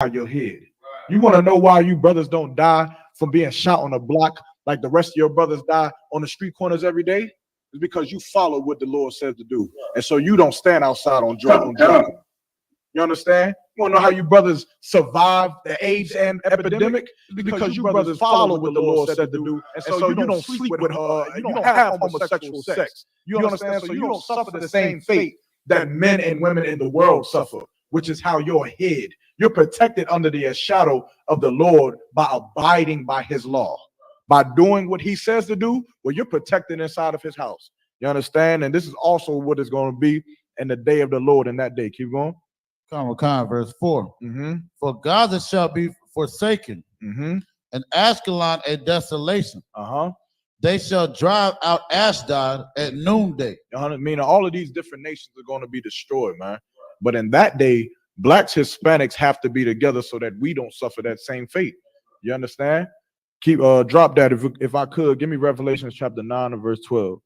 your head. You want to know why you brothers don't die from being shot on the block like the rest of your brothers die on the street corners every day? It's because you follow what the Lord says to do. And so you don't stand outside on drunk. You understand? You want to know how you brothers survive the AIDS and epidemic? It's because you brothers follow what the Lord said to do. And so you don't sleep with you don't have homosexual sex. You understand? So you don't suffer the same fate that men and women in the world suffer, which is how you're hid. You're protected under the shadow of the Lord by abiding by his law, by doing what he says to do. Well, you're protected inside of his house. You understand? And this is also what is going to be in the day of the Lord in that day. Keep going. Verse 4. For Gaza shall be forsaken, and Ashkelon a desolation. They shall drive out Ashdod at noonday. Meaning all of these different nations are going to be destroyed, man. But in that day, blacks, Hispanics have to be together so that we don't suffer that same fate. You understand? Keep drop that if I could. Give me Revelation chapter 9 and verse 12.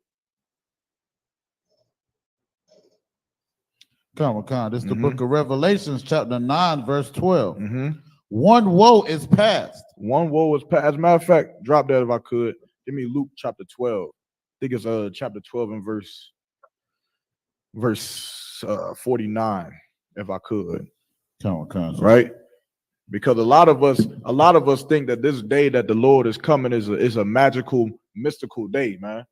This is the book of Revelations, chapter 9, verse 12. One woe is past. One woe is past. As a matter of fact, drop that if I could. Give me Luke chapter 12. I think it's chapter 12 and verse 49, if I could. Right? Because a lot of us think that this day that the Lord is coming is a magical, mystical day, man.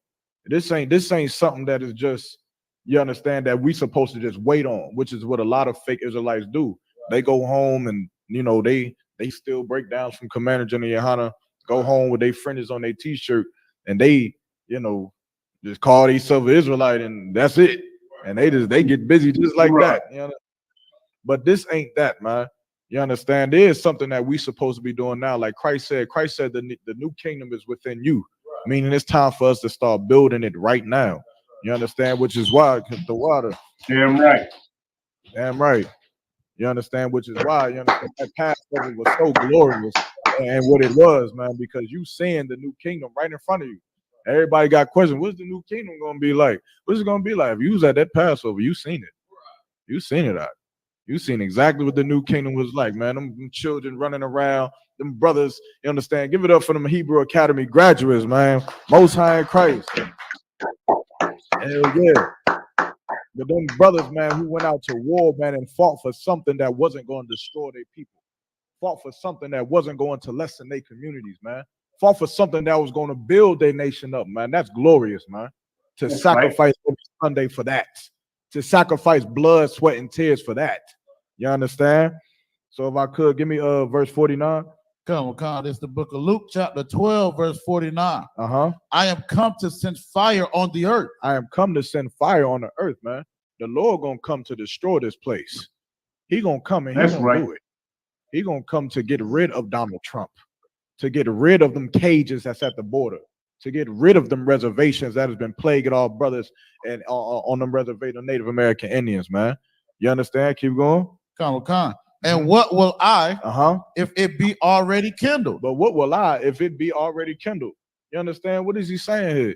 This ain't something that is just, you understand, that we supposed to just wait on, which is what a lot of fake Israelites do. They go home and, you know, they still break down from Commander General Yohana, go home with their fringes on their t-shirt, and they, you know, just call themselves Israelite, and that's it. And they get busy just like that. You know? But this ain't that, man. You understand? There is something that we supposed to be doing now. Like Christ said the new kingdom is within you, meaning it's time for us to start building it right now. You understand? Which is why the water. Damn right. Damn right. You understand? Which is why, you understand, that Passover was so glorious and what it was, man, because you seeing the new kingdom right in front of you. Everybody got questions. What's the new kingdom going to be like? What's it going to be like? If you was at that Passover, you seen it. You seen it out. You seen exactly what the new kingdom was like, man. Them children running around, them brothers, you understand? Give it up for them Hebrew Academy graduates, man. Most High in Christ. Hell yeah. But them brothers, man, who went out to war, man, and fought for something that wasn't going to destroy their people. Fought for something that wasn't going to lessen their communities, man. Fought for something that was going to build their nation up, man. That's glorious, man. To sacrifice every Sunday for that. To sacrifice blood, sweat, and tears for that. You understand? So if I could, give me verse 49. This is the book of Luke, chapter 12, verse 49. I am come to send fire on the earth. I am come to send fire on the earth, man. The Lord gonna come to destroy this place. He gonna come and he's gonna do it. He gonna come to get rid of Donald Trump, to get rid of them cages that's at the border, to get rid of them reservations that has been plaguing our brothers and on them reservation Native American Indians, man. You understand? Keep going. And what will I if it be already kindled? But what will I if it be already kindled? You understand? What is he saying here?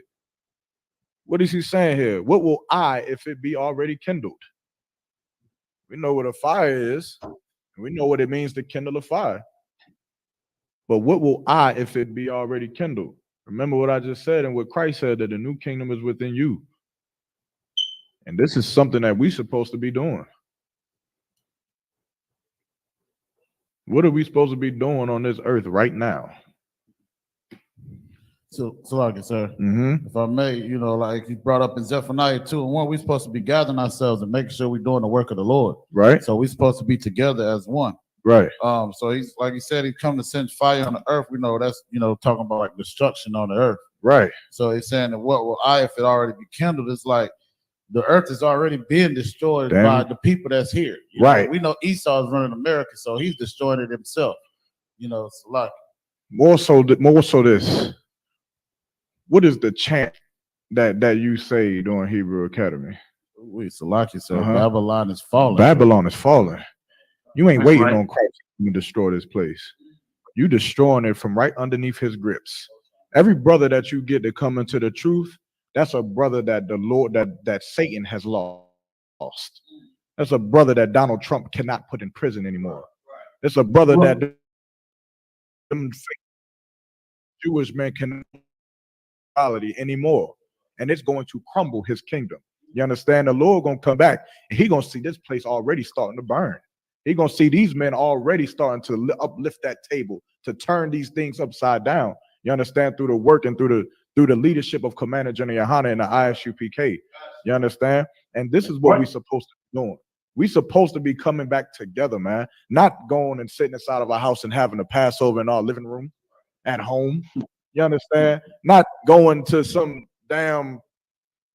What is he saying here? What will I if it be already kindled? We know what a fire is. We know what it means to kindle a fire. But what will I if it be already kindled? Remember what I just said and what Christ said, that the new kingdom is within you. And this is something that we're supposed to be doing. What are we supposed to be doing on this earth right now? So like it, sir, if I may, you know, like you brought up in Zephaniah 2:1, we're supposed to be gathering ourselves and making sure we're doing the work of the Lord. Right. So we're supposed to be together as one. Right. So he's, like he said, he's come to send fire on the earth. We know that's, you know, talking about like destruction on the earth. Right. So he's saying that what will I if it already be kindled? It's like the earth is already being destroyed by the people that's here. Right. We know Esau is running America, so he's destroying it himself. You know, it's like more so this. What is the chant that you say during Hebrew Academy? Salaki said, Babylon is falling. Babylon is falling. You ain't waiting on Christ to destroy this place. You destroying it from right underneath his grips. Every brother that you get to come into the truth, that's a brother that the Lord, that Satan has lost. That's a brother that Donald Trump cannot put in prison anymore. It's a brother that them fake Jewish men cannot reality anymore, and it's going to crumble his kingdom. You understand? The Lord gonna come back, and he gonna see this place already starting to burn. He gonna see these men already starting to uplift that table, to turn these things upside down. You understand? Through the work and through the leadership of Commander General Yohana and the ISUPK. You understand? And this is what we're supposed to be doing. We supposed to be coming back together, man. Not going and sitting inside of our house and having a Passover in our living room at home. You understand? Not going to some damn,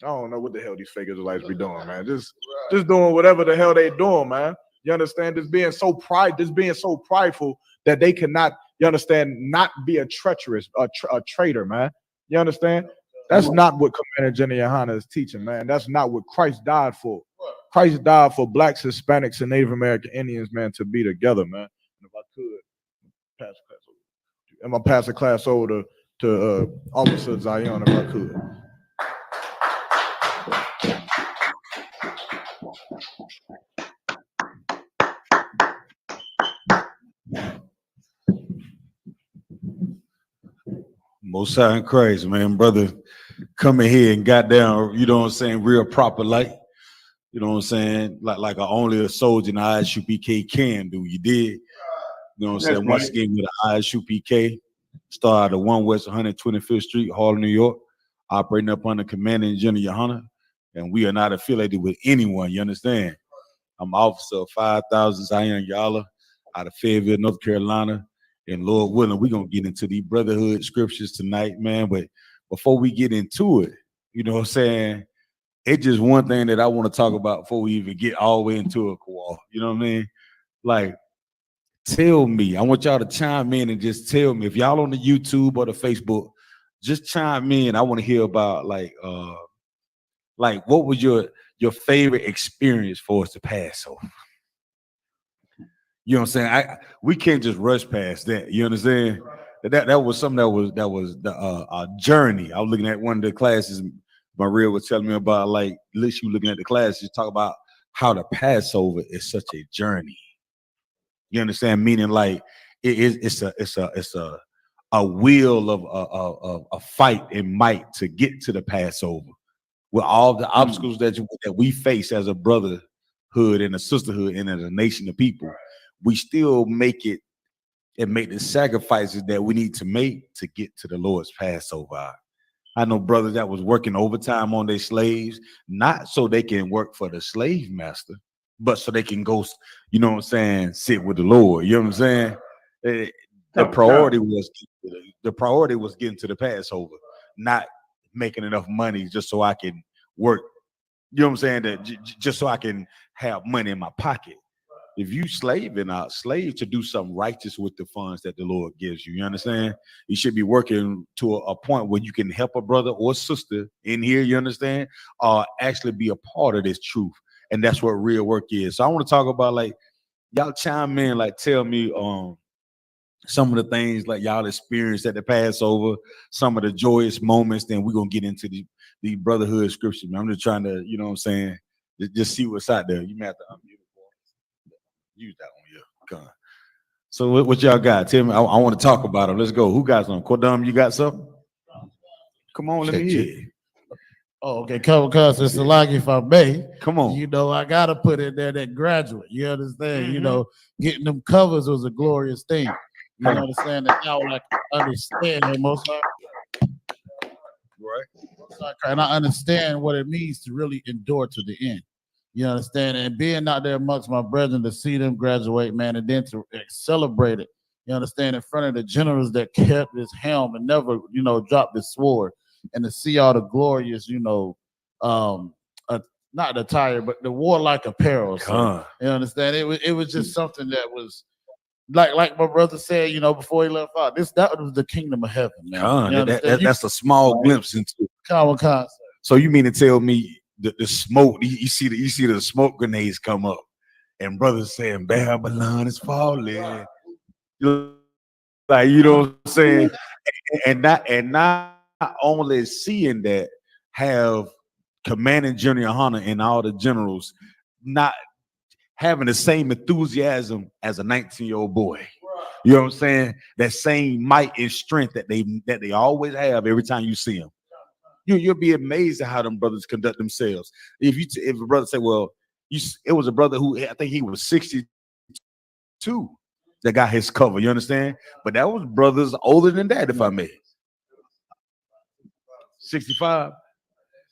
I don't know what the hell these fake Israelites be doing, man. Just doing whatever the hell they doing, man. You understand? Just being so prideful that they cannot, you understand, not be a treacherous, a traitor, man. You understand? That's not what Commander Jenny Yohana is teaching, man. That's not what Christ died for. Christ died for blacks, Hispanics, and Native American Indians, man, to be together, man. And if I could pass the class over, I'm gonna pass the class over to Officer Zion, if I could. Most High in Christ, man, brother, coming here and got down, you know what I'm saying, real proper like, you know what I'm saying, like only a soldier in the ISUPK can do. You did, you know what I'm saying. Right. Once again, with the ISUPK, started at 1 West 125th Street, Harlem, New York, operating up under Commander General Yohana, and we are not affiliated with anyone. You understand? I'm Officer of 5,000 Zion Yala out of Fayetteville, North Carolina. And Lord willing, we're going to get into the Brotherhood scriptures tonight, man. But before we get into it, you know what I'm saying, it's just one thing that I want to talk about before we even get all the way into it, Kawal. You know what I mean? Like, tell me, I want y'all to chime in and just tell me, if y'all on the YouTube or the Facebook, just chime in. I want to hear about, like what was your favorite experience for us to pass over? You know what I'm saying? We can't just rush past that. You understand? That was something that was a journey. I was looking at one of the classes Maria was telling me about, like, at least you looking at the class, you talk about how the Passover is such a journey. You understand? Meaning, like, it's a will of a fight and might to get to the Passover with all the obstacles that we face as a brotherhood and a sisterhood and as a nation of people. We still make it and make the sacrifices that we need to make to get to the Lord's Passover. I know brothers that was working overtime on their slaves, not so they can work for the slave master, but so they can go, you know what I'm saying, sit with the Lord. You know what I'm saying? The priority was getting to the Passover, not making enough money just so I can work. You know what I'm saying? That just so I can have money in my pocket. If you slave to do something righteous with the funds that the Lord gives you, you understand? You should be working to a point where you can help a brother or sister in here, you understand? Actually be a part of this truth. And that's what real work is. So I want to talk about, like, y'all chime in, like, tell me some of the things like y'all experienced at the Passover, some of the joyous moments. Then we're going to get into the brotherhood scripture. I'm just trying to, you know what I'm saying, just see what's out there. You may have to unmute. Use that one, yeah. God. So what y'all got? Tell me. I want to talk about them. Let's go. Who got some? Kodam, you got something? Come on, let me hear. Oh, okay. Cause it's like, if I may, come on. You know, I gotta put in there that graduate. You understand? Mm-hmm. You know, getting them covers was a glorious thing. You understand that now? Like, understand it most of. Right. And I understand what it means to really endure to the end. You understand? And being out there amongst my brethren to see them graduate, man, and then to celebrate it, you understand, in front of the generals that kept his helm and never, you know, dropped his sword, and to see all the glorious, you know, not attire, but the warlike apparel. So, you understand? It was just something that was like my brother said, you know, before he left out. That was the kingdom of heaven, man. That's a small glimpse into it. So you mean to tell me the smoke, you see the smoke grenades come up, and brothers saying Babylon is falling, like, you know what I'm saying, and not only seeing that, have Commanding General Hunter and all the generals not having the same enthusiasm as a 19-year-old boy. You know what I'm saying? That same might and strength that they always have every time you see them. You'll be amazed at how them brothers conduct themselves. If a brother say, well, it was a brother who I think he was 62 that got his cover. You understand? But that was brothers older than that, if I may. 65.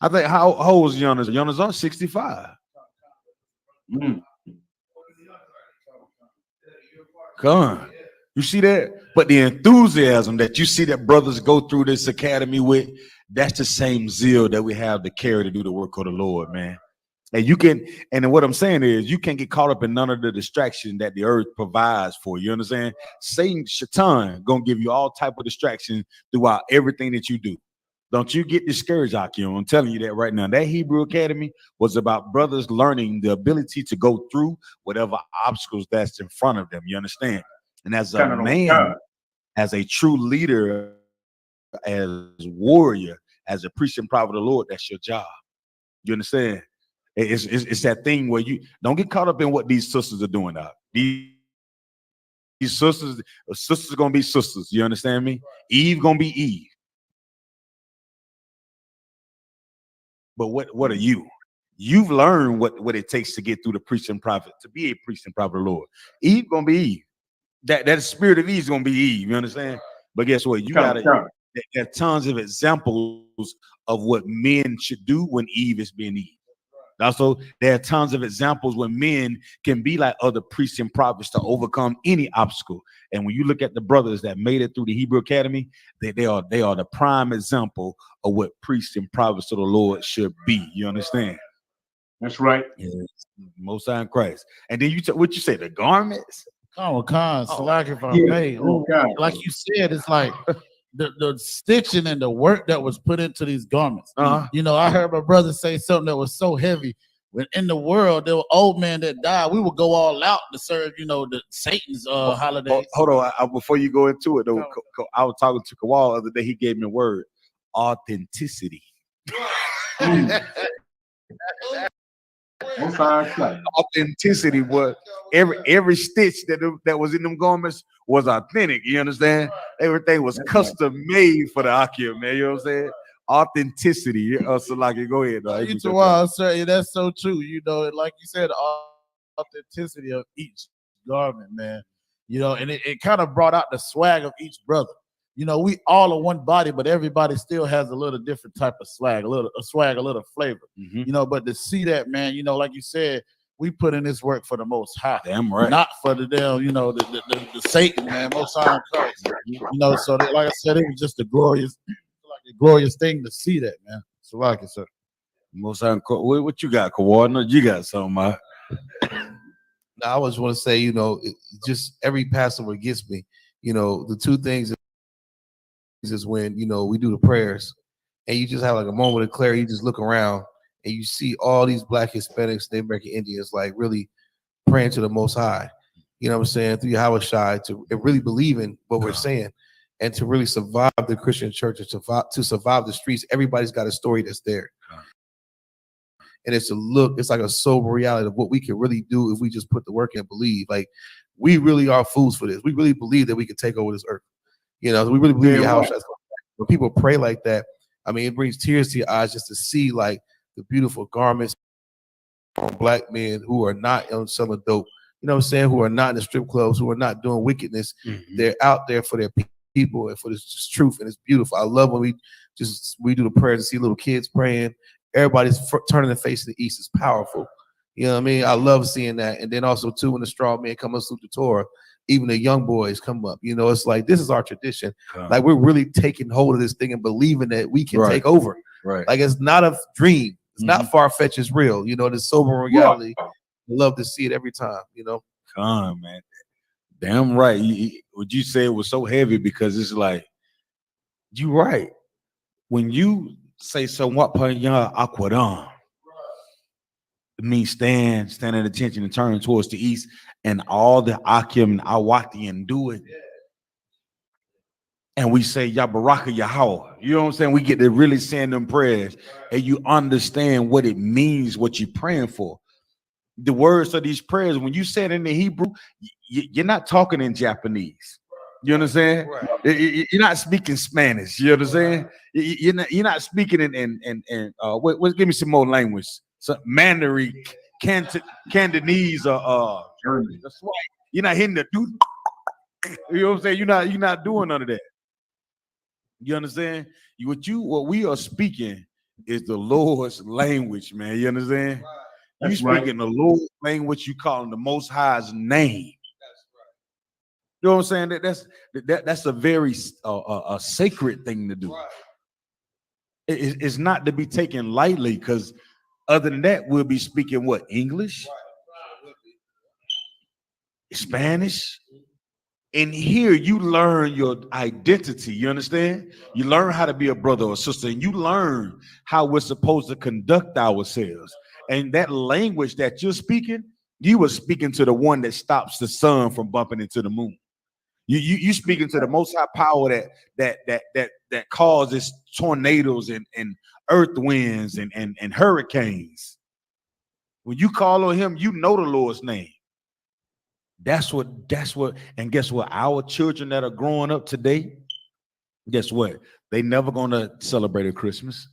I think how old was Jonas? Jonas on 65. Come on. You see that? But the enthusiasm that you see that brothers go through this academy with, that's the same zeal that we have to carry to do the work of the Lord, man. And what I'm saying is you can't get caught up in none of the distraction that the earth provides for you. You understand? Satan, Shaitan, gonna give you all type of distractions throughout everything that you do. Don't you get discouraged, Akim. I'm telling you that right now. That Hebrew Academy was about brothers learning the ability to go through whatever obstacles that's in front of them. You understand? And as a man, as a true leader, as a warrior, as a priest and prophet of the Lord, that's your job. You understand? It's that thing where you don't get caught up in what these sisters are doing now. These sisters are gonna be sisters. You understand me? Eve gonna be Eve. But what are you? You've learned what it takes to get through the priest and prophet, to be a priest and prophet of the Lord. Eve gonna be Eve. That spirit of Eve is gonna be Eve. You understand? But guess what? There are tons of examples of what men should do when Eve is being Eve. Also, there are tons of examples when men can be like other priests and prophets to overcome any obstacle. And when you look at the brothers that made it through the Hebrew Academy, they are the prime example of what priests and prophets of the Lord should be. You understand? That's right. Yes. Most High in Christ. And then what you say, the garments? Like if I may, like you said, it's like the stitching and the work that was put into these garments. You know, I heard my brother say something that was so heavy. When in the world there were old men that died, we would go all out to serve, the Satan's holidays. Hold on, before you go into it though, I was talking to Kawal the other day. He gave me a word: authenticity. Authenticity was every stitch that was in them garments was authentic. You understand? Everything was custom made for the Akim, man. You know what I'm saying? Authenticity. Salaki, go ahead. Sir, that's so true. Like you said, authenticity of each garment, man. And it kind of brought out the swag of each brother. We all are one body, but everybody still has a little different type of swag, a little flavor. But to see that, man, like you said, we put in this work for the Most High. Damn right. Not for the damn, the Satan, man. Most High in Christ. So like I said, it was just a glorious thing to see that, man. So like it, sir. Most High, what you got, Kawhi? You got something, man. I just want to say, just every Passover gets me. The two things is when we do the prayers and you just have like a moment of clarity. You just look around and you see all these Black, Hispanics, Native American Indians like really praying to the Most High, you know what I'm saying, through Yahweh Shai, to really believe in what we're saying and to really survive the Christian church and to survive the streets. Everybody's got a story that's there. And it's like a sober reality of what we can really do if we just put the work in and believe. Like, we really are fools for this. We really believe that we can take over this earth. We really believe how when people pray like that, I mean, it brings tears to your eyes just to see like the beautiful garments from Black men who are not on some dope, who are not in the strip clubs, who are not doing wickedness. They're out there for their people and for this truth, and it's beautiful. I love when we do the prayers and see little kids praying. Everybody's turning their face to the east. It's powerful. You know what I mean? I love seeing that. And then also too, when the straw man come up through the Torah, even the young boys come up. It's like, this is our tradition. Like, we're really taking hold of this thing and believing that we can take over. Right. Like, it's not a dream. It's not far-fetched. It's real. The sober reality. I love to see it every time. Come on, man. Damn right. Would you say it was so heavy because it's like, you right. When you say somewhat panya aquadam, it means stand at attention and turn towards the east, and all the Akim and Awatian do it. And we say Yabaraka Yahweh. You know what I'm saying? We get to really saying them prayers, and you understand what it means, what you're praying for. the words of these prayers, when you say it in the Hebrew, you're not talking in Japanese. You understand? Right. You're not speaking Spanish. You understand? You're not speaking in give me some more language. So Mandarin, Cantonese, German. That's right. You're not hitting the dude. You know what I'm saying? You're not doing none of that. You understand? What we are speaking is the Lord's language, man. You understand? Right. You speaking the Lord's language, you calling the Most High's name. That's right. You know what I'm saying? That's a very a sacred thing to do. Right. It's not to be taken lightly, because other than that, we'll be speaking what? English, right. Spanish. And here you learn your identity. You understand? You learn how to be a brother or sister, and you learn how we're supposed to conduct ourselves. And that language that you're speaking, you were speaking to the one that stops the sun from bumping into the moon. You speaking to the Most High power that causes tornadoes and earth winds and hurricanes. When you call on him, you know the Lord's name. That's what, and guess what? Our children that are growing up today, guess what? They never gonna celebrate a Christmas.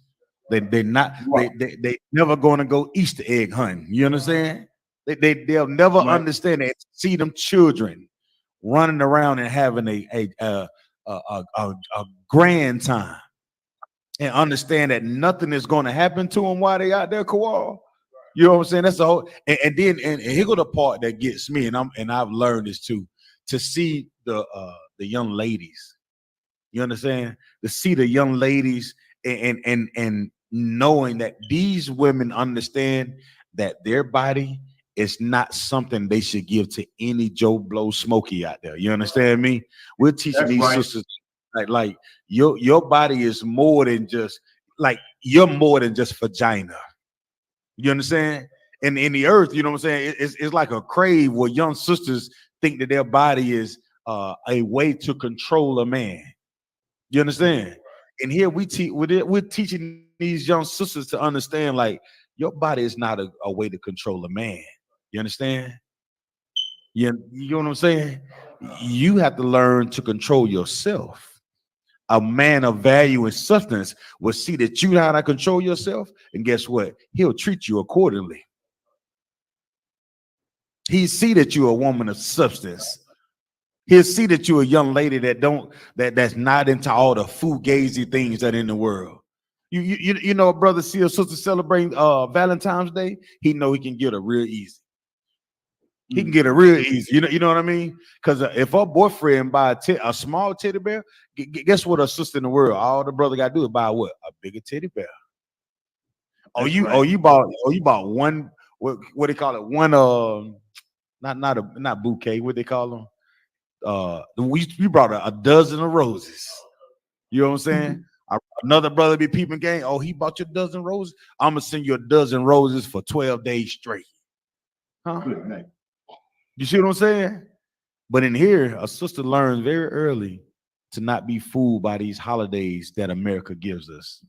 They never gonna go Easter egg hunting. You understand? They'll never understand it. See them children running around and having a grand time, and understand that nothing is gonna happen to them while they out there, Kowal. You know what I'm saying? That's the whole, and then here go the part that gets me, and I've learned this too, to see the young ladies. You understand? To see the young ladies and knowing that these women understand that their body is not something they should give to any Joe Blow Smokey out there. You understand me? We're teaching these sisters like your body is more than just you're more than just vagina. You understand? And in the earth, you know what I'm saying? It's like a crave where young sisters think that their body is a way to control a man. You understand? And here we're teaching these young sisters to understand, like, your body is not a way to control a man. You understand? You know what I'm saying? You have to learn to control yourself. A man of value and substance will see that you know how to control yourself, and guess what? He'll treat you accordingly. He see that you're a woman of substance. He'll see that you're a young lady that's not into all the fugazi things that are in the world. You know, a brother see a sister celebrating Valentine's Day, he know he can get her real easy. He can get it real easy. You know what I mean? Because if her boyfriend buy a small teddy bear, guess what? A sister in the world, all the brother got to do is buy what? A bigger teddy bear. You bought one. What they call it? One not bouquet. What they call them? We brought a dozen of roses. You know what I'm saying? Another brother be peeping game. Oh, he bought you a dozen roses. I'm gonna send you a dozen roses for 12 days straight. Huh? Good night. You see what I'm saying? But in here, a sister learns very early to not be fooled by these holidays that America gives us.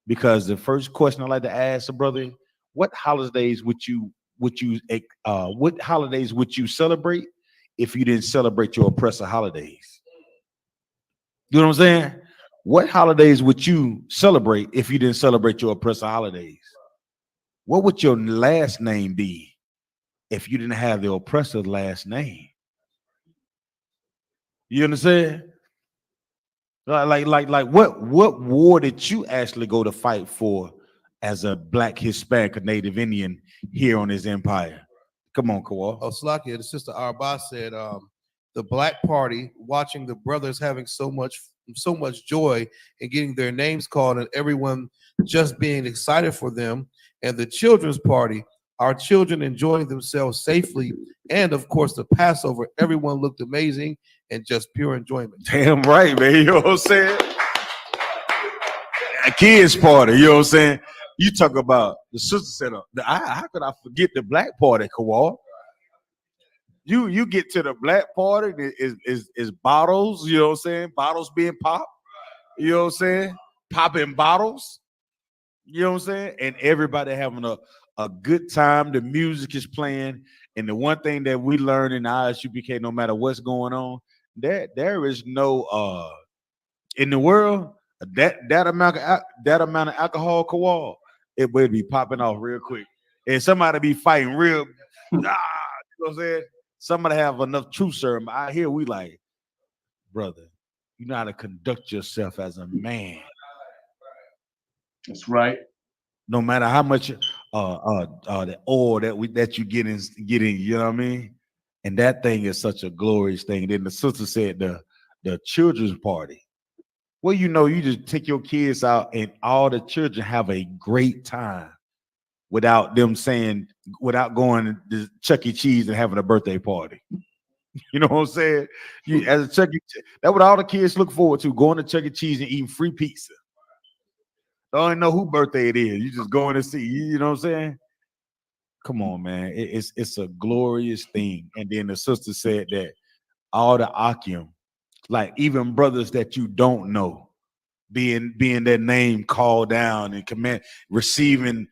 Because the first question I like to ask a brother, what holidays would you celebrate if you didn't celebrate your oppressor holidays? You know what I'm saying? What holidays would you celebrate if you didn't celebrate your oppressor holidays? What would your last name be if you didn't have the oppressor's last name? You understand? Like what war did you actually go to fight for as a Black, Hispanic, Native Indian here on this empire? Come on, Kowal. Oh, Slakia, the sister Arba said, the Black Party, watching the brothers having so much joy in getting their names called and everyone just being excited for them, and the Children's Party, our children enjoying themselves safely, and of course the Passover, everyone looked amazing and just pure enjoyment. Damn right, man. You know what I'm saying? A kids party, you know what I'm saying? You talk about the sister said, how could I forget the Black Party, Kowal? You get to the Black Party, is bottles, you know what I'm saying? Bottles being popped, you know what I'm saying? Popping bottles, you know what I'm saying? And everybody having a good time. The music is playing. And the one thing that we learn in ISUPK, no matter what's going on, there is no in the world that amount of alcohol, Kowal, it would be popping off real quick. And somebody be fighting real, you know what I'm saying? Somebody have enough truth serum. Out here, we like, brother, you know how to conduct yourself as a man. That's right. No matter how much the oil that you get in, you know what I mean? And that thing is such a glorious thing. And then the sister said the children's party. Well, you know, you just take your kids out and all the children have a great time without going to Chuck E. Cheese and having a birthday party. You know what I'm saying? As a Chuck E. Cheese, that's what all the kids look forward to, going to Chuck E. Cheese and eating free pizza. Don't even know whose birthday it is. You just going to see, you know what I'm saying? Come on, man. It's a glorious thing. And then the sister said that all the Akim, like even brothers that you don't know, being their name called down and receiving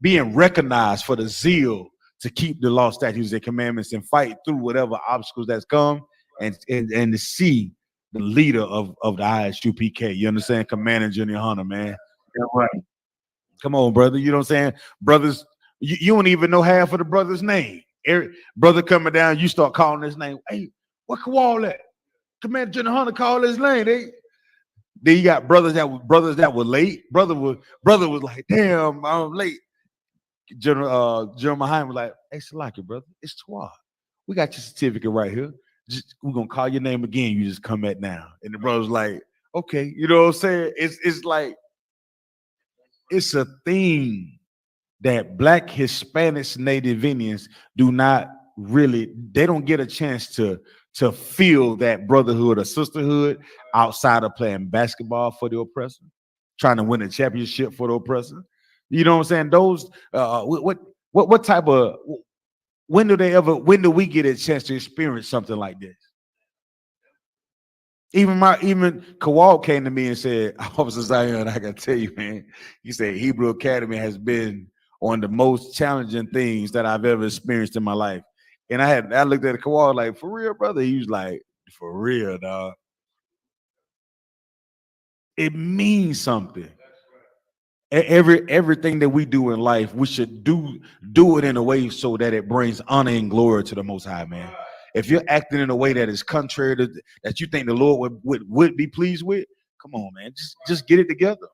being recognized for the zeal to keep the law, statutes, and commandments and fight through whatever obstacles that's come and to see the leader of the ISUPK. You understand? Commander Junior Hunter, man. Yeah, right. Come on, brother. You know what I'm saying? Brothers, you don't even know half of the brother's name. Brother coming down, you start calling his name. Hey, what Kowal at? Commander Junior Hunter called his name. Then you got brothers that were late. Brother was like, damn, I'm late. General Muhammad was like, hey, Salaki, brother, it's Twa. We got your certificate right here. We're gonna call your name again. You just come back now. And the brother's like, okay, you know what I'm saying? It's like, it's a thing that Black, Hispanics, Native Indians they don't get a chance to feel that brotherhood or sisterhood outside of playing basketball for the oppressor, trying to win a championship for the oppressor. You know what I'm saying? Those what type of when do we get a chance to experience something like this? Even Kowal came to me and said, Officer Zion, I gotta tell you, man, he said Hebrew Academy has been one of the most challenging things that I've ever experienced in my life. And I looked at Kowal like, for real, brother? He was like, for real, dog. It means something. Everything that we do in life, we should do it in a way so that it brings honor and glory to the Most High, man. If you're acting in a way that is contrary to that you think the Lord would be pleased with, come on, man, just get it together.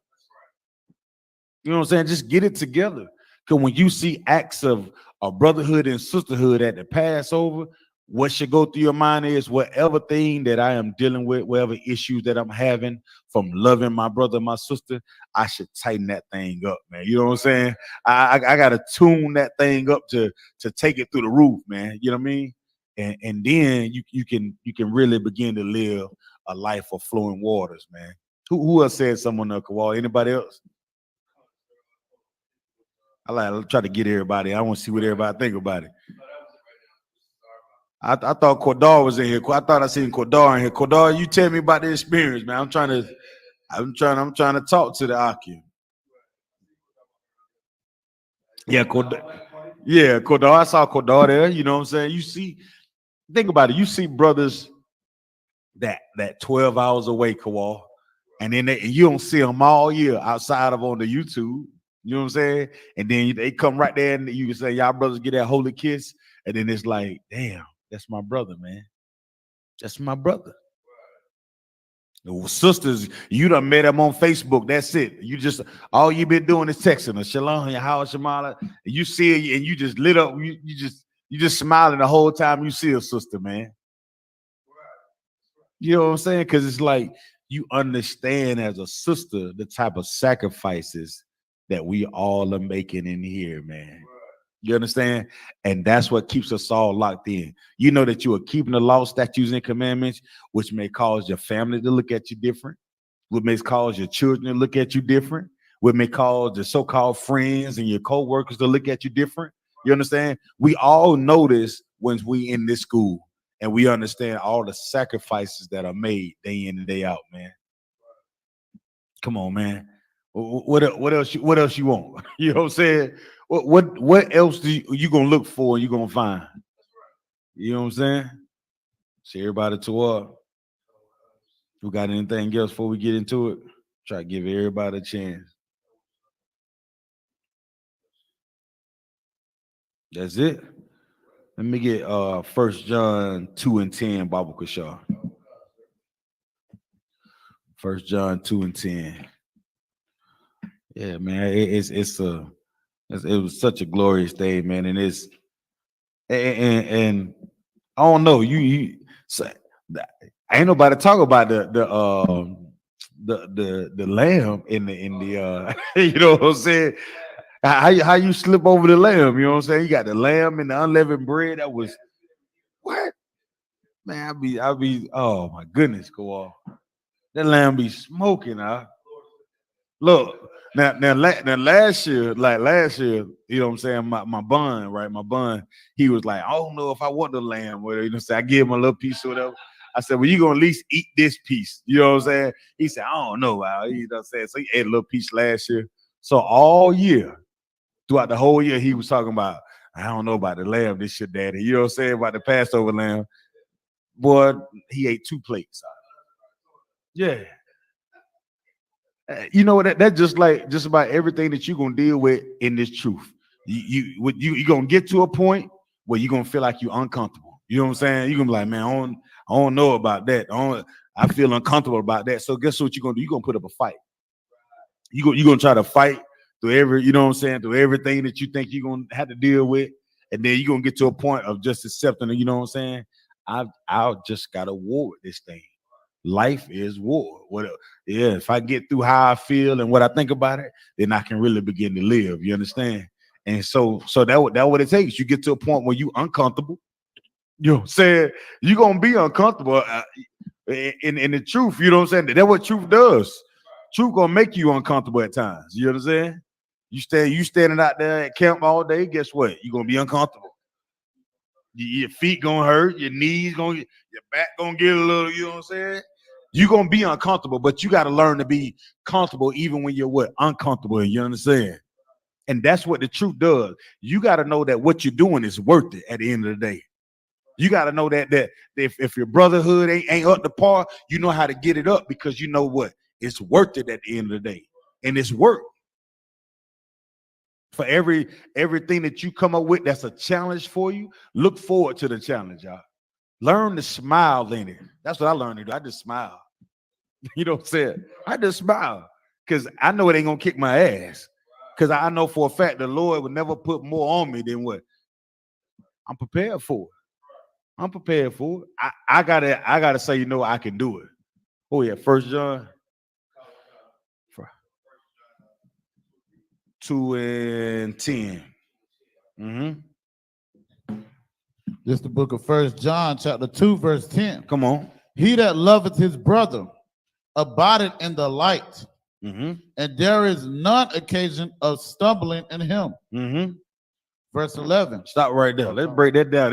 You know what I'm saying? Just get it together. Because when you see acts of brotherhood and sisterhood at the Passover, what should go through your mind is whatever thing that I am dealing with, whatever issues that I'm having from loving my brother, my sister, I should tighten that thing up, man. You know what I'm saying? I gotta tune that thing up to take it through the roof, man. You know what I mean? And then you can really begin to live a life of flowing waters, man. Who else said someone on the wall? Anybody else? I try to get everybody. I want to see what everybody think about it. I thought Cordar was in here. I thought I seen Cordar in here. Cordar, you tell me about the experience, man. I'm trying to talk to the Akim. Yeah, Cordar. Yeah, Cordar. I saw Cordar there. You know what I'm saying? You see, think about it. You see brothers that 12 hours away, Kowal, and then you don't see them all year outside of on the YouTube. You know what I'm saying? And then they come right there and you can say, y'all brothers get that holy kiss. And then it's like, damn, that's my brother, man. That's my brother. Sisters, you done met them on Facebook. That's it. You just, all you been doing is texting her. Shalom, how Shamala. And you see it and you just lit up. You just smiling the whole time you see a sister, man. You know what I'm saying? Because it's like you understand as a sister the type of sacrifices that we all are making in here, man. You understand? And that's what keeps us all locked in. You know that you are keeping the law, statutes, and commandments, which may cause your family to look at you different, what may cause your children to look at you different, what may cause the so-called friends and your co-workers to look at you different. You understand? We all know this when we in this school, and we understand all the sacrifices that are made day in and day out, man. Come on, man. What else you want? You know what I'm saying? What else you gonna look for and you gonna find? You know what I'm saying? See everybody to up. Who got anything else before we get into it? Try to give everybody a chance. That's it. Let me get 1 John 2 and 10, Baba Kashar. 1 John 2 and 10. Yeah, man, it was such a glorious day, man, and and I don't know, you so, ain't nobody talk about the lamb in the you know what I'm saying? How you slip over the lamb? You know what I'm saying? You got the lamb and the unleavened bread. That was what, man. I'll be. Oh my goodness, go off. That lamb be smoking, huh? Look, now last year, you know what I'm saying? My bun, right? My bun, he was like, I don't know if I want the lamb, whatever. You know what I'm saying? I gave him a little piece or whatever. I said, well, you gonna at least eat this piece. You know what I'm saying? He said, I don't know, Al. You know what I'm saying? So he ate a little piece last year. So all year, throughout the whole year, he was talking about, I don't know about the lamb, this shit, daddy. You know what I'm saying? About the Passover lamb. Boy, he ate 2 plates. Yeah. You know what? That's just like just about everything that you're gonna deal with in this truth. You gonna get to a point where you're gonna feel like you're uncomfortable. You know what I'm saying? You're gonna be like, man, I don't know about that. I feel uncomfortable about that. So guess what you're gonna do? You're gonna put up a fight. You're gonna try to fight through you know what I'm saying, through everything that you think you're gonna have to deal with, and then you're gonna get to a point of just accepting it. You know what I'm saying? I've just got to war with this thing. Life is war. If I get through how I feel and what I think about it, then I can really begin to live. You understand? And so that's what it takes. You get to a point where you uncomfortable. You know what I'm saying? You're gonna be uncomfortable. In the truth, you know what I'm saying? That's what truth does. Truth gonna make you uncomfortable at times. You know what I'm saying? You standing out there at camp all day, guess what? You're gonna be uncomfortable. Your feet gonna hurt, your knees your back gonna get a little, you know what I'm saying? You're gonna be uncomfortable, but you gotta learn to be comfortable even when you're uncomfortable, you understand? And that's what the truth does. You gotta know that what you're doing is worth it at the end of the day. You gotta know that if your brotherhood ain't up to par, you know how to get it up because you know what? It's worth it at the end of the day. And it's work. For everything that you come up with that's a challenge for you, look forward to the challenge, y'all. Learn to smile in it. That's what I learned to do. I just smile. You know what I'm saying? I just smile because I know it ain't gonna kick my ass. Because I know for a fact the Lord would never put more on me than what I'm prepared for. I'm prepared for it. I gotta say, you know, I can do it. Oh yeah, 1 John 2 and 10. This is the book of 1 John, chapter 2, verse 10. Come on. He that loveth his brother abideth in the light, and there is none occasion of stumbling in him. Verse 11. Stop right there. Let's break that down.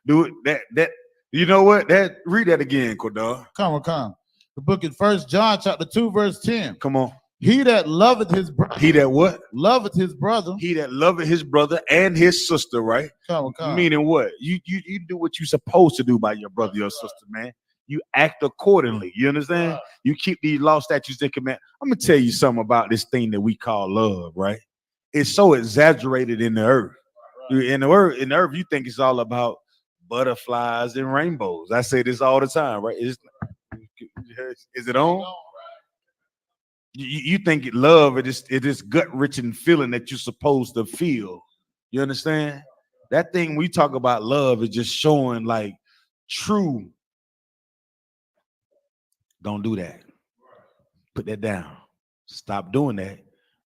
Do it. That you know what? Read that again, Kodar. Come on. The book is 1 John, chapter 2, verse 10. Come on. He that loveth his brother. He that what? Loveth his brother. He that loveth his brother and his sister, right? Come. Meaning what? You do what you're supposed to do by your brother, your sister, man. You act accordingly. You understand? You keep these law, statutes, and commandments. I'm gonna tell you something about this thing that we call love, right? It's so exaggerated in the earth. In the earth, you think it's all about butterflies and rainbows. I say this all the time, right? Is it on? You think love it is gut-wrenching feeling that you're supposed to feel. You understand? That thing we talk about love is just showing like true. Don't do that. Put that down. Stop doing that.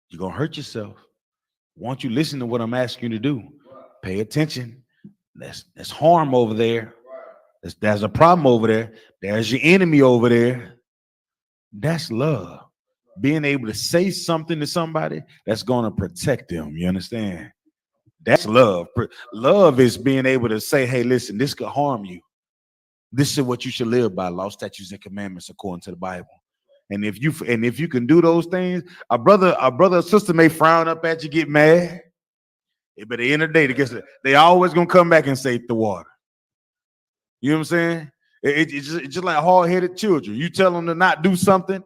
You're gonna hurt yourself. Won't you listen to what I'm asking you to do? Pay attention. There's harm over there. There's a problem over there. There's your enemy over there. That's love. Being able to say something to somebody that's going to protect them. You understand? That's love. Love is being able to say, hey, listen, this could harm you. This is what you should live by, law, statutes, and commandments according to the Bible. And if you can do those things, a brother or sister may frown up at you, get mad. But at the end of the day, they always gonna come back and save the water. You know what I'm saying? It's just like hard-headed children. You tell them to not do something,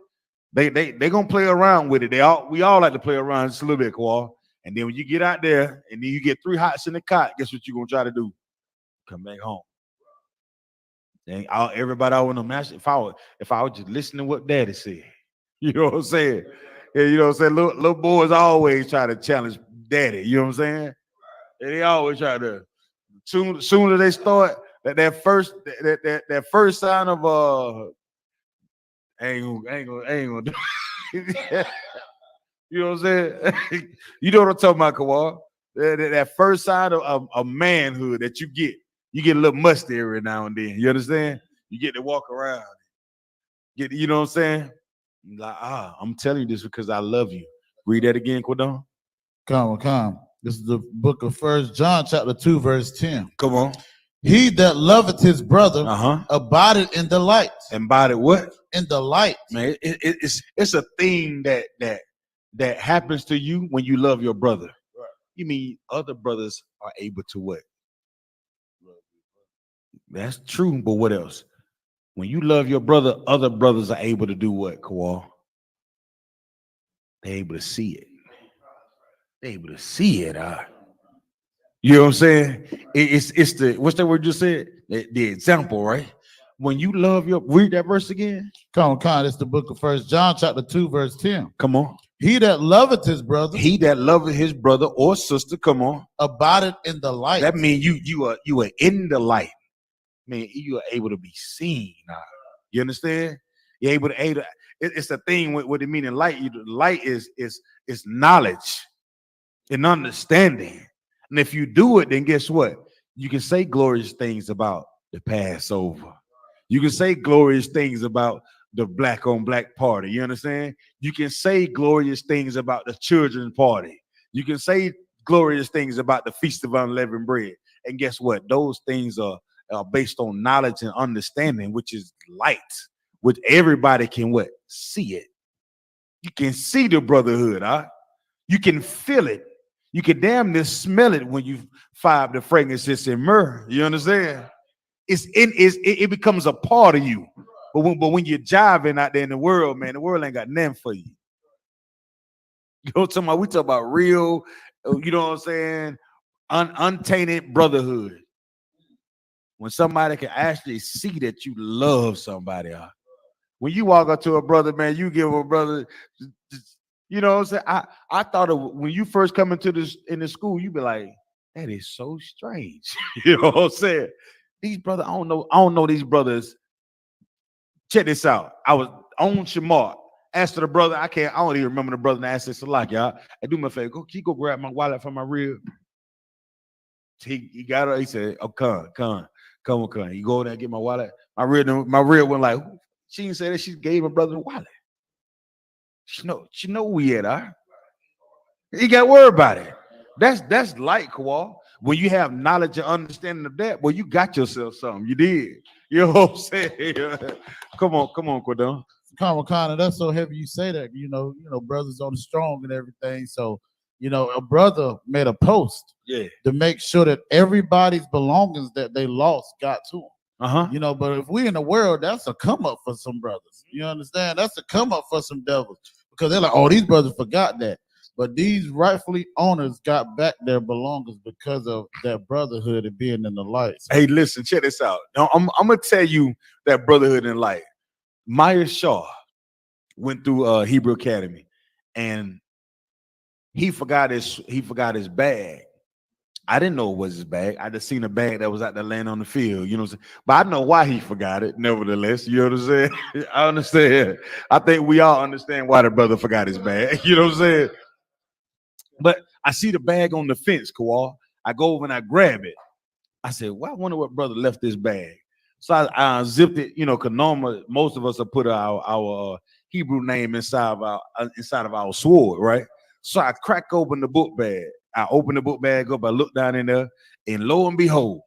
they gonna play around with it. We all like to play around just a little bit, Kawhi. And then when you get out there and then you get 3 hots in the cot, guess what you're gonna try to do? Come back home. Then everybody I want to match. If I was just listening to what Daddy said, you know what I'm saying? Yeah, you know what I'm saying? Little boys always try to challenge Daddy. You know what I'm saying? And they always try to. Soon as they start that first sign of ain't gonna do it. You know what I'm saying? You know what I'm talking about, Kawhi? That first sign of manhood that you get a little musty every now and then. You understand? You get to walk around. You know what I'm saying? Like, I'm telling you this because I love you. Read that again, Quadon. Come. This is the book of 1 John chapter 2, verse 10. Come on. He that loveth his brother abideth in the light. Abideth what? In the light. Man, it's a thing that happens to you when you love your brother. Right. You mean other brothers are able to what? That's true, but what else? When you love your brother, other brothers are able to do what, Kawal? They're able to see it. They're able to see it. You know what I'm saying? It's the, what's that word you said? The example, right? When you love read that verse again. Come on. It's the book of 1 John chapter 2, verse 10. Come on. He that loveth his brother. He that loveth his brother or sister, come on. Abideth in the light. That means you are in the light. Man, you are able to be seen. You understand? You're able to. It's a thing with the meaning light. Light is knowledge and understanding. And if you do it, then guess what? You can say glorious things about the Passover. You can say glorious things about the black on black party. You understand? You can say glorious things about the children's party. You can say glorious things about the Feast of Unleavened Bread. And guess what? Those things are based on knowledge and understanding, which is light, which everybody can what? See it. You can see the brotherhood. You can feel it. You can damn near smell it when you find the fragrances and myrrh. You understand? It becomes a part of you. But when you're jiving out there in the world, man, the world ain't got nothing for you. You know what I'm talking about? We talk about real, you know what I'm saying? Untainted brotherhood. When somebody can actually see that you love somebody. When you walk up to a brother, man, you give a brother, you know what I'm saying? I thought when you first come into the school, you be like, that is so strange. You know what I'm saying? These brothers, I don't know these brothers. Check this out. I was on Shamar. Asked the brother, I don't even remember the brother and asked this a lot, y'all. I do my favor. Can you go grab my wallet from my rib? He got it. He said, oh, come on. You go there and get my wallet. My rib went like, she didn't say that. She gave her brother the wallet. She know we at, He got worried about it. That's like Kawal. When you have knowledge and understanding of that, well, you got yourself something. You did. You know what I'm saying? Come on, Cordon. Come on, that's so heavy you say that. You know, brothers on the strong and everything. So, a brother made a post to make sure that everybody's belongings that they lost got to them. But if we in the world, that's a come up for some brothers. You understand? That's a come up for some devils because they're like, oh, these brothers forgot that. But these rightfully owners got back their belongings because of that brotherhood and being in the light. So, hey, listen, check this out. Now, I'm gonna tell you that brotherhood in light. Maya Shaw went through Hebrew Academy, and he forgot his bag. I didn't know it was his bag. I just seen a bag that was out there laying on the field. You know what I'm saying? But I know why he forgot it. Nevertheless, you know what I'm saying? I understand. I think we all understand why the brother forgot his bag. You know what I'm saying? But I see the bag on the fence, Kawal. I go over and I grab it. I said, well, I wonder what brother left this bag. So I zipped it, because normally most of us have put our Hebrew name inside of our sword, right? So I crack open the book bag. I open the book bag up. I look down in there, and lo and behold,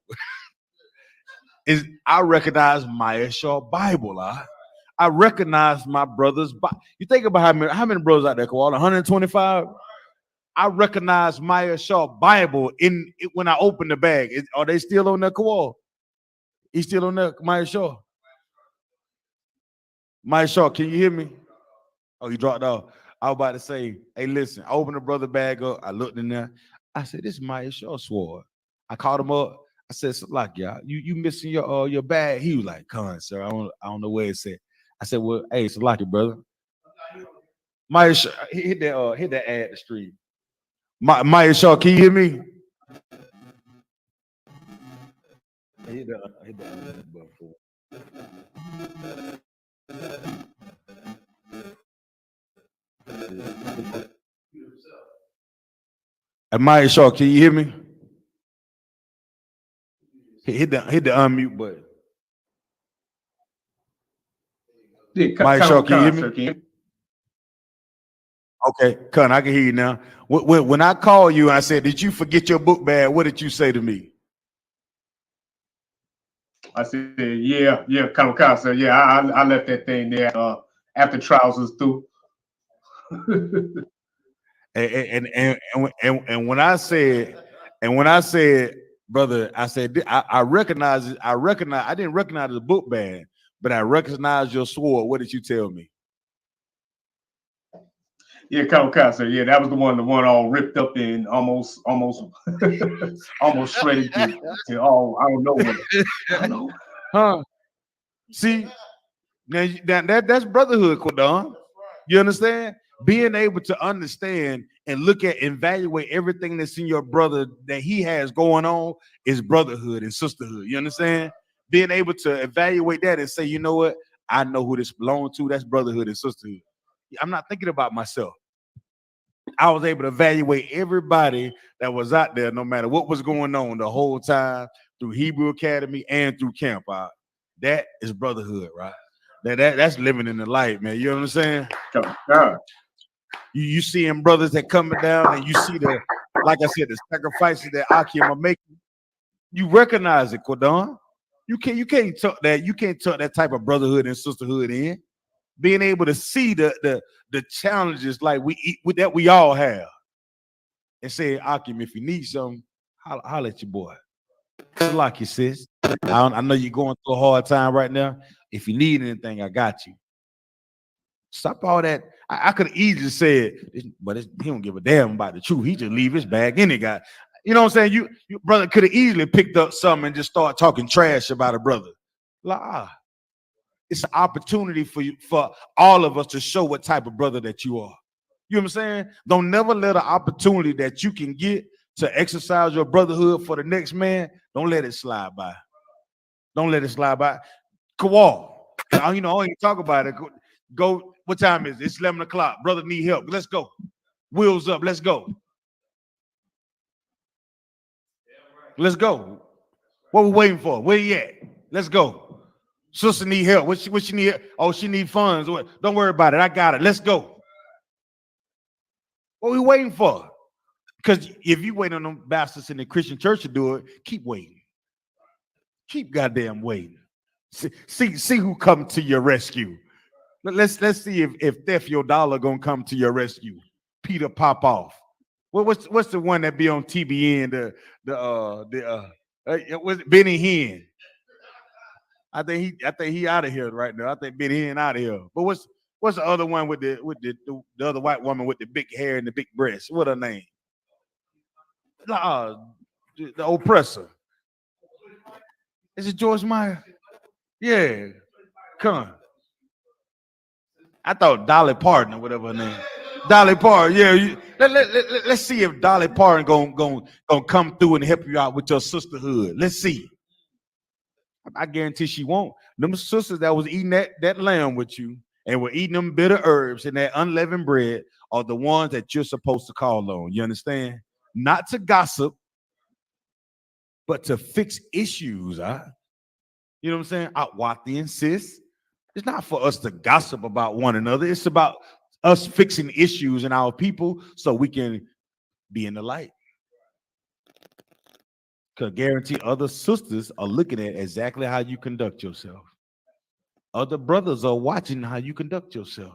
I recognize Maya Shaw Bible. I recognize my brothers. You think about how many brothers out there, Kawal? 125. I recognize Maya Shaw Bible when I open the bag. Are they still on there, Kawal? He's still on there, Maya Shaw. Maya Shaw, can you hear me? Oh, you dropped off. I was about to say, hey, listen, I opened the brother bag up. I looked in there. I said, this is Maya Shaw sword. I called him up. I said, Salak, y'all, you missing your bag? He was like, come, sir. I don't know where it's at. I said, well, hey, Salak, brother. Maya Shaw, hit that ad the stream. Maya Shaw, can you hear me? Hit that button. Maya Shaw, can you hear me? Hit the unmute button. Maya Shaw, can you hear me? Okay, Con, I can hear you now. When I called you, I said, did you forget your book bag? What did you say to me? I said, yeah, Con, sir. Yeah, I left that thing there after trials was through. and when I said, brother, I said I recognize it. I didn't recognize the book bag, but I recognized your sword. What did you tell me? Yeah, Con, sir. Yeah, that was the one all ripped up and almost shredded to all I don't know what. I don't know. Huh? See, now that's brotherhood, Quadon. You understand? Being able to understand and look at, evaluate everything that's in your brother that he has going on is brotherhood and sisterhood. You understand? Being able to evaluate that and say, you know what? I know who this belongs to. That's brotherhood and sisterhood. I'm not thinking about myself. I was able to evaluate everybody that was out there, no matter what was going on the whole time through Hebrew Academy and through camp. That is brotherhood, right? That's living in the light, man. You know what I'm saying? God. You seeing brothers that coming down, and you see like I said, the sacrifices that Akim are making. You recognize it, Quadon. You can't tuck that type of brotherhood and sisterhood in. Being able to see the challenges like that we all have, and say, Akim, if you need something, holler at your boy. It's like you, sis. I know you're going through a hard time right now. If you need anything, I got you. Stop all that. I could have easily said, but he don't give a damn about the truth. He just leave his bag in it, guy. You know what I'm saying? You brother could have easily picked up something and just start talking trash about a brother. It's an opportunity for all of us to show what type of brother that you are. You know what I'm saying? Don't never let an opportunity that you can get to exercise your brotherhood for the next man. Don't let it slide by. Don't let it slide by. Kawal, I ain't talk about it. Go. What time is it? It's 11 o'clock. Brother need help. Let's go. Wheels up. Let's go. Let's go. What we waiting for? Where you at? Let's go. Sister need help. What she need? Oh, she need funds. Don't worry about it. I got it. Let's go. What we waiting for? Because if you wait on them bastards in the Christian church to do it, keep waiting. Keep goddamn waiting. See who come to your rescue. Let's see if Theft Your Dollar gonna come to your rescue. Peter Popoff. What's the one that be on TBN? Was Benny Hinn? I think he out of here right now. I think Benny Hinn out of here. But what's the other one with the other white woman with the big hair and the big breasts? What her name? The oppressor. Is it George Meyer? Yeah. Come on. I thought Dolly Parton or whatever her name. Dolly Parton, yeah. Let's see if Dolly Parton gonna come through and help you out with your sisterhood. Let's see. I guarantee she won't. Them sisters that was eating that lamb with you and were eating them bitter herbs and that unleavened bread are the ones that you're supposed to call on. You understand? Not to gossip, but to fix issues. You know what I'm saying? Outwati and sis. It's not for us to gossip about one another. It's about us fixing issues in our people so we can be in the light. Because guarantee other sisters are looking at exactly how you conduct yourself. Other brothers are watching how you conduct yourself.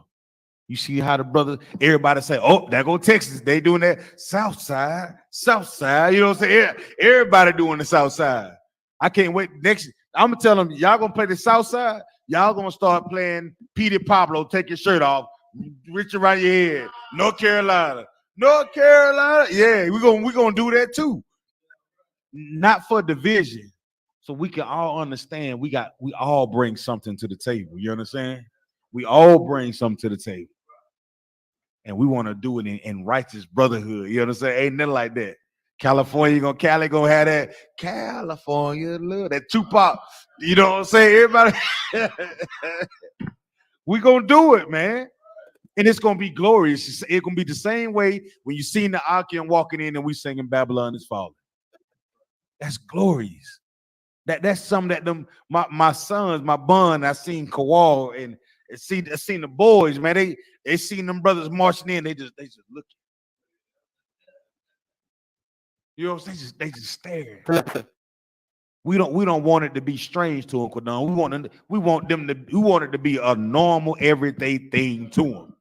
You see how the brothers, everybody say, oh, there go Texas. They doing that South Side. You know what I'm saying? Everybody doing the South Side. I can't wait. Next, I'm going to tell them, y'all going to play the South Side. Y'all going to start playing Petey Pablo, take your shirt off, reach around your head. North Carolina. Yeah, we're gonna do that too. Not for division. So we can all understand we all bring something to the table. You understand? We all bring something to the table. And we want to do it in righteous brotherhood. You understand? Ain't nothing like that. Cali gonna have that California love, that Tupac. You know what I'm saying? Everybody, we gonna do it, man. And it's gonna be glorious. It's gonna be the same way when you seen the Akim walking in and we singing Babylon is falling. That's glorious. That's something that my sons, my bun, I seen Kawal and I seen the boys, man. They seen them brothers marching in. They just look. You know what I'm saying? They just stare. We don't want it to be strange to them, Quadon. We want it to be a normal everyday thing to them.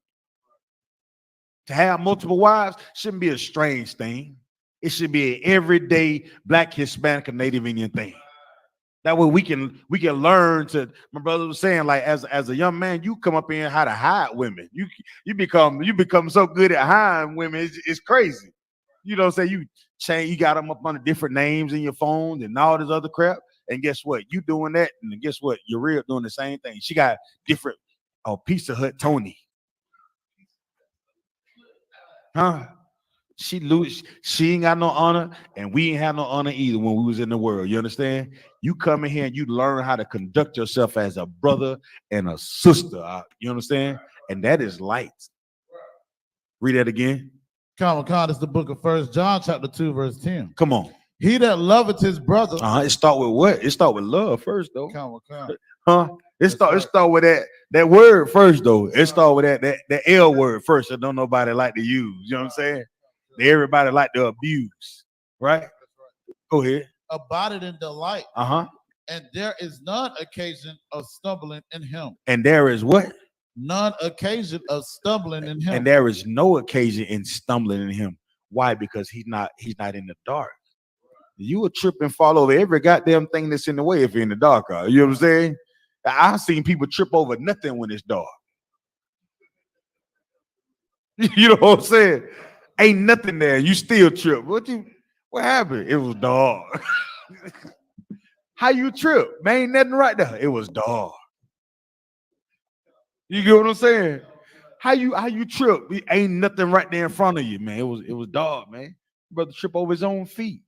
To have multiple wives shouldn't be a strange thing. It should be an everyday Black, Hispanic, and Native Indian thing. That way we can learn to. My brother was saying, like, as a young man, you come up in how to hide women. You become so good at hiding women. It's crazy. You know what I'm saying? You got them up under different names in your phone and all this other crap. And guess what? You doing that, and guess what? You're real doing the same thing. She got different. Oh, Pizza Hut Tony. Huh? She ain't got no honor, and we ain't have no honor either when we was in the world. You understand? You come in here and you learn how to conduct yourself as a brother and a sister. You understand? And that is light. Read that again. Come on, it's the book of 1 John chapter 2, verse 10. Come on. He that loveth his brother. It start with what? It start with love first, though. Come on. Huh? It start with that word first, though. It start with that L word first. That don't nobody like to use. You know what I'm saying? Everybody like to abuse, right? Go ahead. Abided in delight. And there is none occasion of stumbling in him. And there is what? None occasion of stumbling in him. And there is no occasion in stumbling in him. Why? Because he's not in the dark. You will trip and fall over every goddamn thing that's in the way if you're in the dark. You know what I'm saying? I've seen people trip over nothing when it's dark. You know what I'm saying? Ain't nothing there. You still trip. What happened? It was dark. How you trip? Man, ain't nothing right there. It was dark. You get what I'm saying? How you trip? Ain't nothing right there in front of you, man. It was dark, man. Brother trip over his own feet.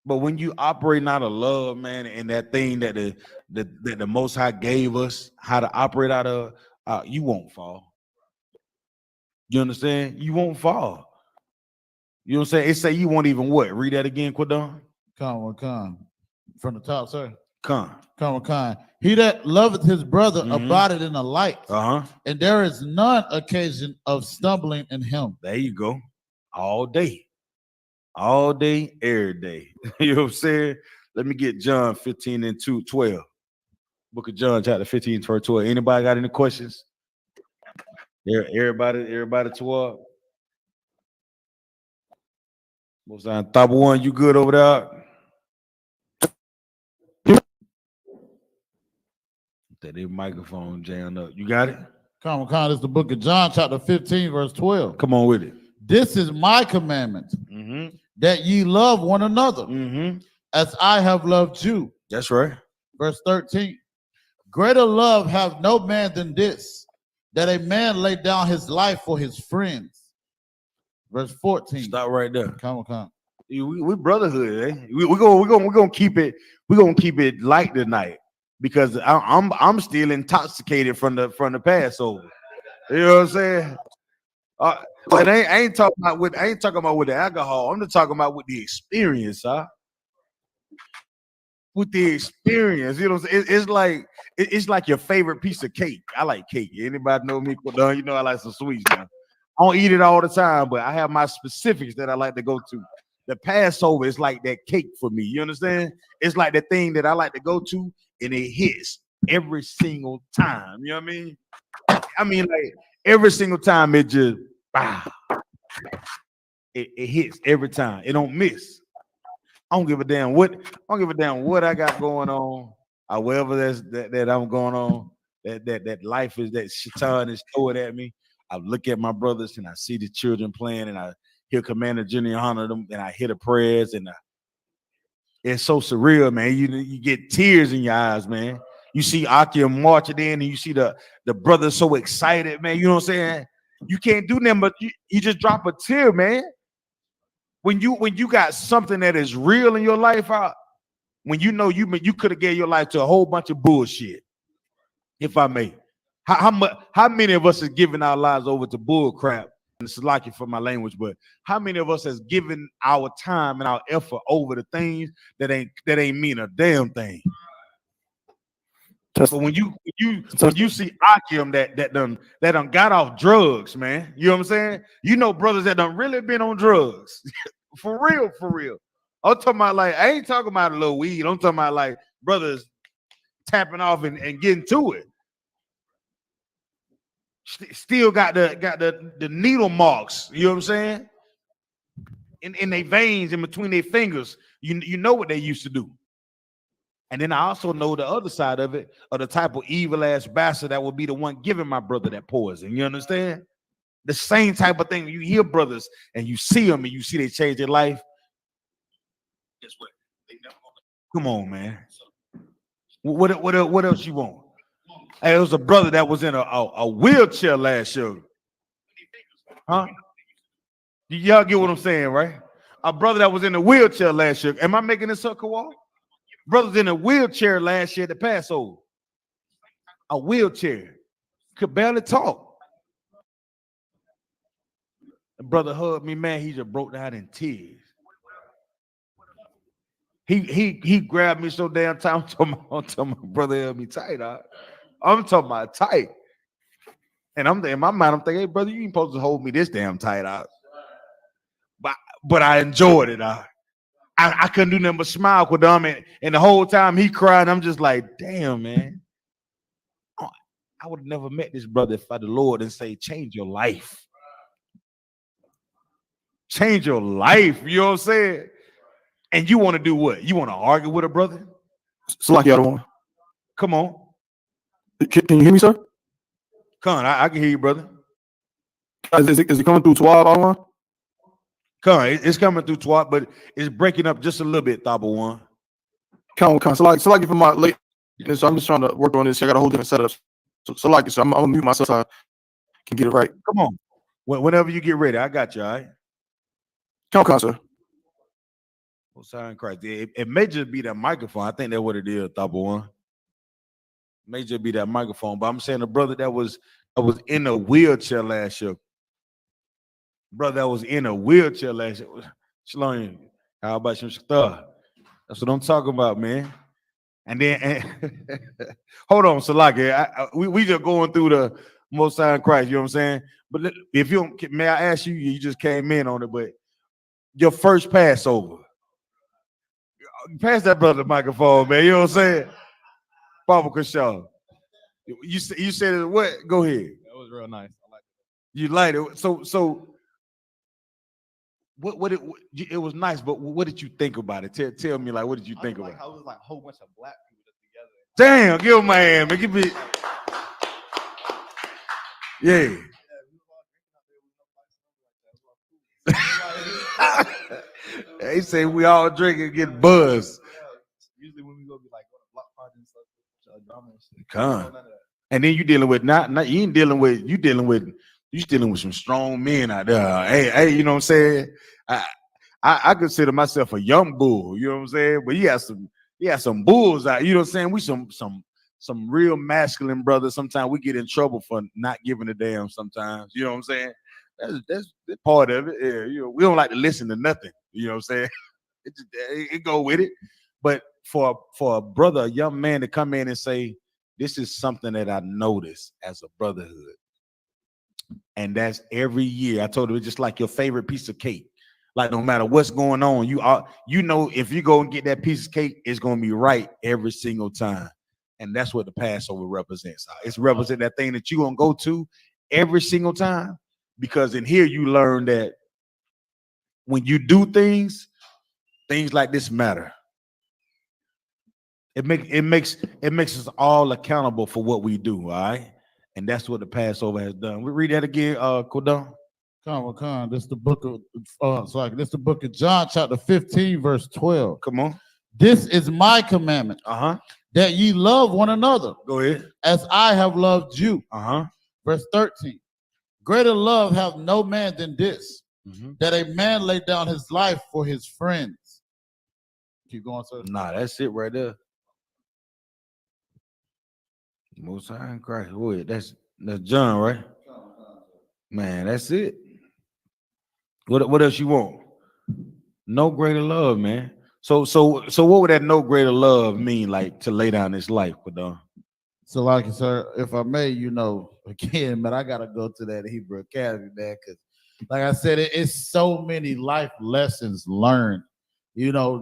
But when you operating out of love, man, and that thing that the Most High gave us how to operate out of, you won't fall. You understand? You won't fall. You know what I'm saying? It say you won't even what? Read that again, Quadon. Come. From the top, sir. Come. He that loveth his brother abideth in the light. And there is none occasion of stumbling in him. There you go. All day, every day. You know what I'm saying? Let me get John 15 and 12. Book of John, chapter 15, verse 12. Anybody got any questions? Everybody toward. Most on top one, you good over there? That microphone jammed up. You got it? Come on, it's the book of John, chapter 15, verse 12. Come on with it. This is my commandment, that ye love one another, as I have loved you. That's right. Verse 13. Greater love have no man than this, that a man lay down his life for his friends. Verse 14. Stop right there. Come on. We brotherhood, eh? We're gonna keep it. We're gonna keep it light tonight because I'm still intoxicated from the Passover. You know what I'm saying? But I ain't talking about with the alcohol. I'm just talking about with the experience, With the experience, you know, it's like your favorite piece of cake. I like cake. Anybody know me? You know I like some sweets. Now. I don't eat it all the time, but I have my specifics that I like to go to. the Passover is like that cake for me. You understand? It's like the thing that I like to go to, and it hits every single time. You know what I mean? I mean, like every single time it just it hits every time. It don't miss. I don't give a damn what I got going on, or whatever that I'm going on. That life is that shaitan is throwing at me. I look at my brothers and I see the children playing, and I hear Commander Junior honor them, and I hear the prayers, and it's so surreal, man. You get tears in your eyes, man. You see Akim marching in, and you see the brothers so excited, man. You know what I'm saying? You can't do nothing, but you just drop a tear, man. When you got something that is real in your life, when you know you could have gave your life to a whole bunch of bullshit, if I may. How many of us has given our lives over to bull crap? And it's lucky for my language, but how many of us has given our time and our effort over to things that ain't mean a damn thing? So when you see Akim that done got off drugs, man, you know what I'm saying? You know brothers that done really been on drugs. For real. I'm talking about, like, I ain't talking about a little weed. I'm talking about like brothers tapping off and getting to it. Still got the needle marks, you know what I'm saying? In their veins, in between their fingers. You know what they used to do. And then I also know the other side of it, of the type of evil ass bastard that will be the one giving my brother that poison. You understand? The same type of thing. You hear brothers and you see them and you see they change their life. Guess what? Come on, man. What else you want? Hey, it was a brother that was in a wheelchair last year. Huh? Y'all get what I'm saying, right? A brother that was in a wheelchair last year. Am I making this up, Kawal? Brothers in a wheelchair last year at the Passover. A wheelchair. Could barely talk. The brother hugged me, man. He just broke down in tears. He grabbed me so damn tight. I'm talking my brother held me tight. I'm talking about tight. And in my mind, I'm thinking, hey, brother, you ain't supposed to hold me this damn tight out. But I enjoyed it. I couldn't do nothing but smile with him, and the whole time he cried, I'm just like, damn, man. I would have never met this brother if the Lord didn't say, change your life. Change your life, you know what I'm saying? And you want to do what? You want to argue with a brother? It's like y'all don't want. Come on. Can you hear me, sir? Come on, I can hear you, brother. Is it coming through 12? Come on, it's coming through twat, but it's breaking up just a little bit, Thabo One. Come on. So like for my late, so I'm just trying to work on this. I got a whole different setup. So like, so I'm gonna mute myself so I can get it right. Come on. Whenever you get ready, I got you, all right? Come on, sir. Well, sorry, Christ. It may just be that microphone. I think that's what it is, Thabo One. It may just be that microphone, but I'm saying the brother that was in a wheelchair last year. Brother that was in a wheelchair last year. Shalom, how about some stuff? That's what I'm talking about, man. And then, hold on, Salaki. We just going through the Most High in Christ, you know what I'm saying? But if you don't, may I ask you, you just came in on it, but your first Passover. Pass that brother the microphone, man. You know what I'm saying? Baba Kashaw. You said it what? Go ahead. That was real nice. I like it. You liked it. So what it was nice, but what did you think about it? Tell me, like, what did you think about it? How it was like a whole bunch of black people just together. Damn, give him my hand, man. Give me. Yeah. They say we all drink and get buzzed. Usually when we go be like go to block parties and stuff, drama and shit. Come. And then you dealing with you dealing with some strong men out there. Hey, you know what I'm saying? I consider myself a young bull, you know what I'm saying? But he has some bulls out, you know what I'm saying? We some real masculine brothers. Sometimes we get in trouble for not giving a damn sometimes, you know what I'm saying? That's part of it. Yeah, you know, we don't like to listen to nothing, you know what I'm saying? It go with it. But for a brother, a young man to come in and say, this is something that I noticed as a brotherhood. And that's every year. I told him it's just like your favorite piece of cake. Like no matter what's going on, you know if you go and get that piece of cake, it's gonna be right every single time. And that's what the Passover represents. It's represent that thing that you're gonna go to every single time. Because in here you learn that when you do things like this matter. It makes us all accountable for what we do, all right? And that's what the Passover has done. We read that again, Kodon. This is the book of this the book of John, chapter 15, verse 12. Come on. This is my commandment, that ye love one another. Go ahead. As I have loved you. Verse 13. Greater love hath no man than this, that a man lay down his life for his friends. Keep going, sir. Nah, that's it right there. Most High in Christ. Wait, that's John, right? Man, that's it. What else you want? No greater love, man. So what would that no greater love mean, like to lay down his life with them? So, like, sir, if I may, again, man, I gotta go to that Hebrew Academy, man, because, like I said, it's so many life lessons learned.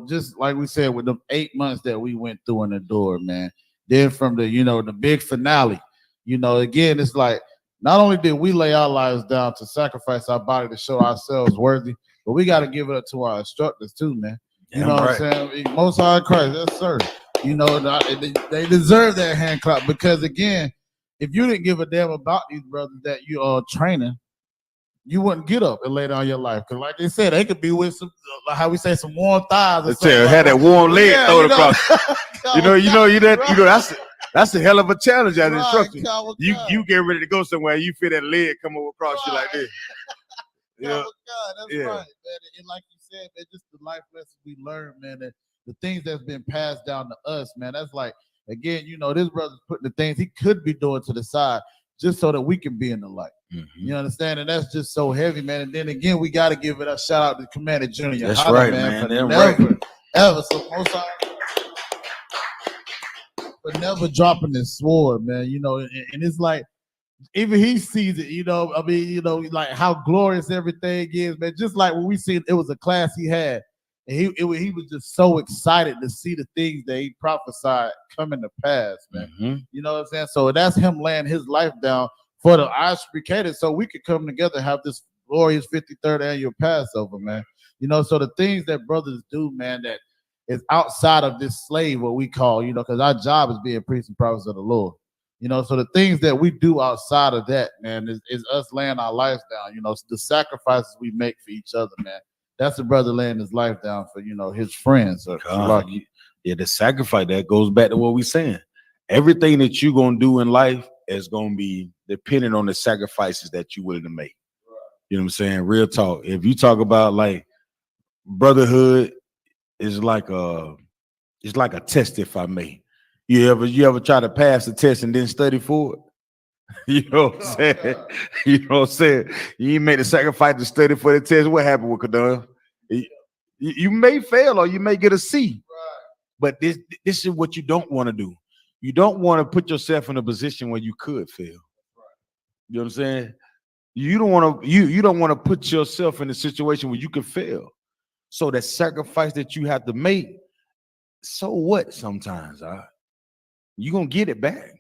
Just like we said with the 8 months that we went through in the door, man. Then from the big finale, again, it's like not only did we lay our lives down to sacrifice our body to show ourselves worthy, but we got to give it up to our instructors too, man. What I'm saying? Most High Christ, yes, sir. They deserve that hand clap because, again, if you didn't give a damn about these brothers that you are training, you wouldn't get up and lay down your life. Because, like they said, they could be with some, how we say, some warm thighs. Or something had that warm leg thrown across. That's a hell of a challenge as an instructor. You get ready to go somewhere, you feel that leg come over across you like this. That's right, man. And like you said, man, just the life lessons we learned, man, and the things that's been passed down to us, man. That's like, again, this brother's putting the things he could be doing to the side just so that we can be in the light. You understand? And that's just so heavy, man. And then again, we got to give it a shout out to Commander Junior. That's right, man. Ever. So most but never dropping his sword, man. And it's like, even he sees it, like how glorious everything is, man. Just like when we seen it was a class he had, and he was just so excited to see the things that he prophesied coming to pass, man. You know what I'm saying? So that's him laying his life down for the Isupk, so we could come together and have this glorious 53rd annual Passover, man. So the things that brothers do, man, that is outside of this slave, what we call, because our job is being priests and prophets of the Lord. So the things that we do outside of that, man, is us laying our lives down. The sacrifices we make for each other, man. That's a brother laying his life down for, his friends. The sacrifice, that goes back to what we're saying. Everything that you're going to do in life is going to be dependent on the sacrifices that you're willing to make. You know what I'm saying? Real talk. If you talk about like brotherhood is like a test, if I may. You ever try to pass the test and then study for it? You know what I'm saying? You know what I'm saying? You ain't made the sacrifice to study for the test. What happened with Kadun? You may fail or you may get a C. But this is what you don't want to do. You don't want to put yourself in a position where you could fail. You know what I'm saying? You don't want to put yourself in a situation where you can fail. So that sacrifice that you have to make, so what sometimes, you're gonna get it back.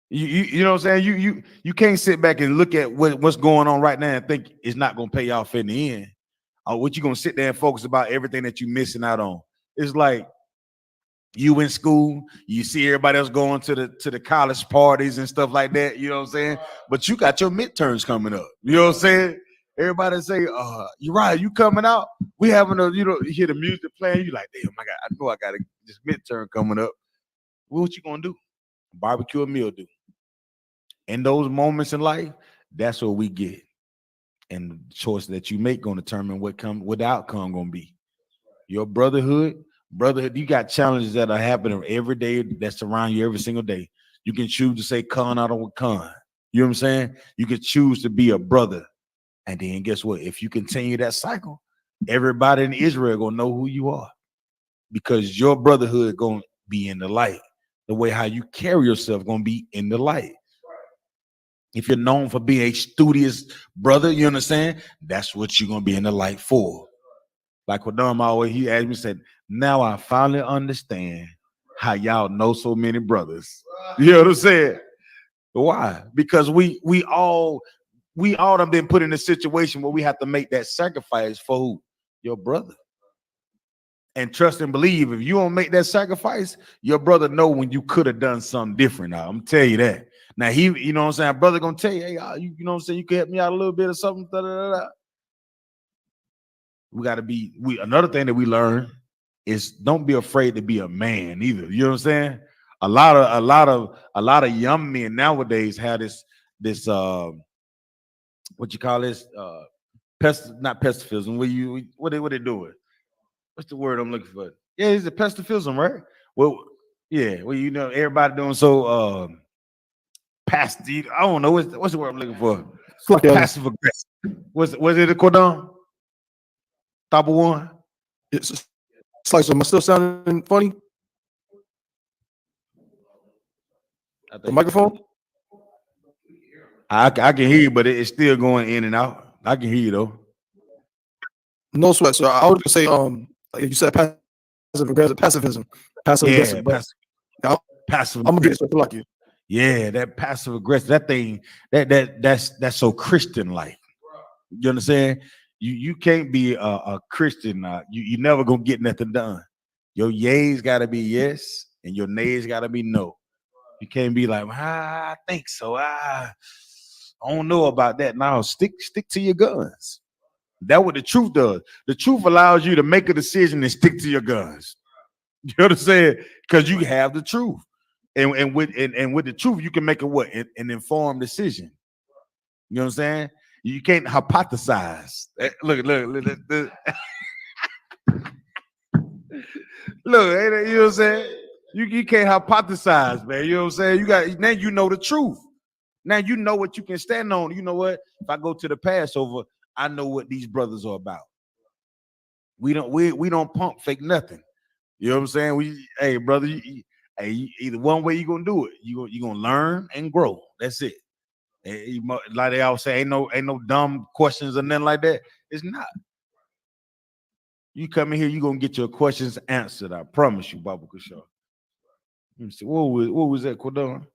You know what I'm saying? You can't sit back and look at what's going on right now and think it's not gonna pay off in the end. What you gonna sit there and focus about everything that you're missing out on? It's like you in school, you see everybody else going to the college parties and stuff like that, you know what I'm saying? But you got your midterms coming up. You know what I'm saying? Everybody say, you're right, you coming out? We having you hear the music playing, you like, damn, I know I got this midterm coming up. What you gonna do? Barbecue a meal do. In those moments in life, that's what we get. And the choice that you make gonna determine what the outcome gonna be. Your brotherhood, you got challenges that are happening every day that surround you every single day. You can choose to say con out of con. You know what I'm saying? You can choose to be a brother. And then guess what? If you continue that cycle, everybody in Israel gonna know who you are. Because your brotherhood gonna be in the light. The way how you carry yourself gonna be in the light. If you're known for being a studious brother, you understand? That's what you're gonna be in the light for. Like Quadam always, he asked me, said, now I finally understand how y'all know so many brothers. You know what I'm saying? Why? Because we all have been put in a situation where we have to make that sacrifice for who? Your brother. And trust and believe, if you don't make that sacrifice, your brother know when you could have done something different. Now, I'm telling you that. Now he, you know what I'm saying, brother gonna tell you, hey, you know what I'm saying, you can help me out a little bit or something. Da, da, da, da. We gotta be. Another thing that we learn is don't be afraid to be a man either. You know what I'm saying? A lot of young men nowadays have this what you call this not pesticism. What they doing? What's the word I'm looking for? Yeah, it's a pesticism, right? Well, yeah, well, you know, everybody doing so passive. I don't know what's the word I'm looking for. Passive aggressive. Was it a cordon? Top of one? It's like, am I still sounding funny? The microphone? I can hear you, but it's still going in and out. I can hear you though. No sweat. So I would say, like you said, passive aggressive, passivism, passive aggressive. Passive. I'm gonna get something like you. Yeah, that passive aggressive, that thing, that's so Christian like. You understand? You can't be a Christian. You never gonna get nothing done. Your yays gotta be yes, and your nays gotta be no. You can't be like, I think so. I don't know about that. Now stick to your guns. That's what the truth does. The truth allows you to make a decision and stick to your guns. You know what I'm saying? Because you have the truth. And with the truth, you can make an informed decision. You know what I'm saying? You can't hypothesize. Look. Look, you know what I'm saying? You can't hypothesize, man. You know what I'm saying? Now you know the truth. Now you know what you can stand on. You know what? If I go to the Passover, I know what these brothers are about. We don't pump fake nothing. You know what I'm saying? Hey brother, either one way you're gonna do it. You're gonna learn and grow. That's it. Like they all say, ain't no dumb questions or nothing like that. It's not. You come in here, you're gonna get your questions answered. I promise you, Baba Kushaw. Let me see. What was that, Quadon?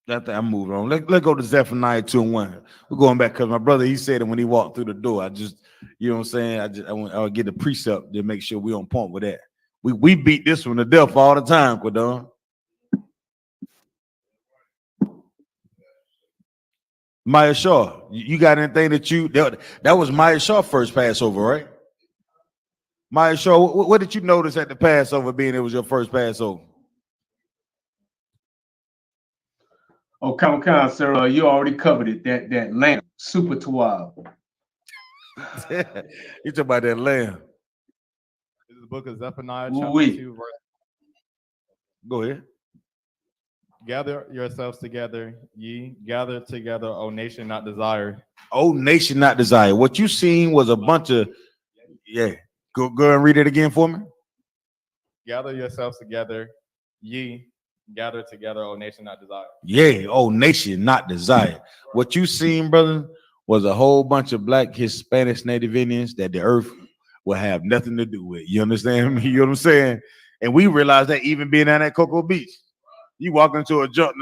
That thing, I'm moving on. Let's go to Zephaniah 2:1. We're going back because my brother, he said it when he walked through the door. I just, you know what I'm saying? I'll get the precept to make sure we on point with that. We beat this one to death all the time, Quadon. Maya Shaw, you got anything that was Maya Shaw first Passover, right? Maya Shaw, what did you notice at the Passover being it was your first Passover? Oh, come on, sir. You already covered it. That lamb, super tual. You talking about that lamb? This is the book of Zephaniah, chapter 2, verse. Go ahead. Gather yourselves together, ye gather together, O nation not desired. O nation not desired. What you seen was a bunch of, yeah. Go and read it again for me. Gather yourselves together, ye gather together, O nation not desired. Yeah, O nation not desired. What you seen, brother, was a whole bunch of black, Hispanic, Native Indians that the earth will have nothing to do with. You understand me? You know what I'm saying? And we realized that even being down at Cocoa Beach. You walk into a junk,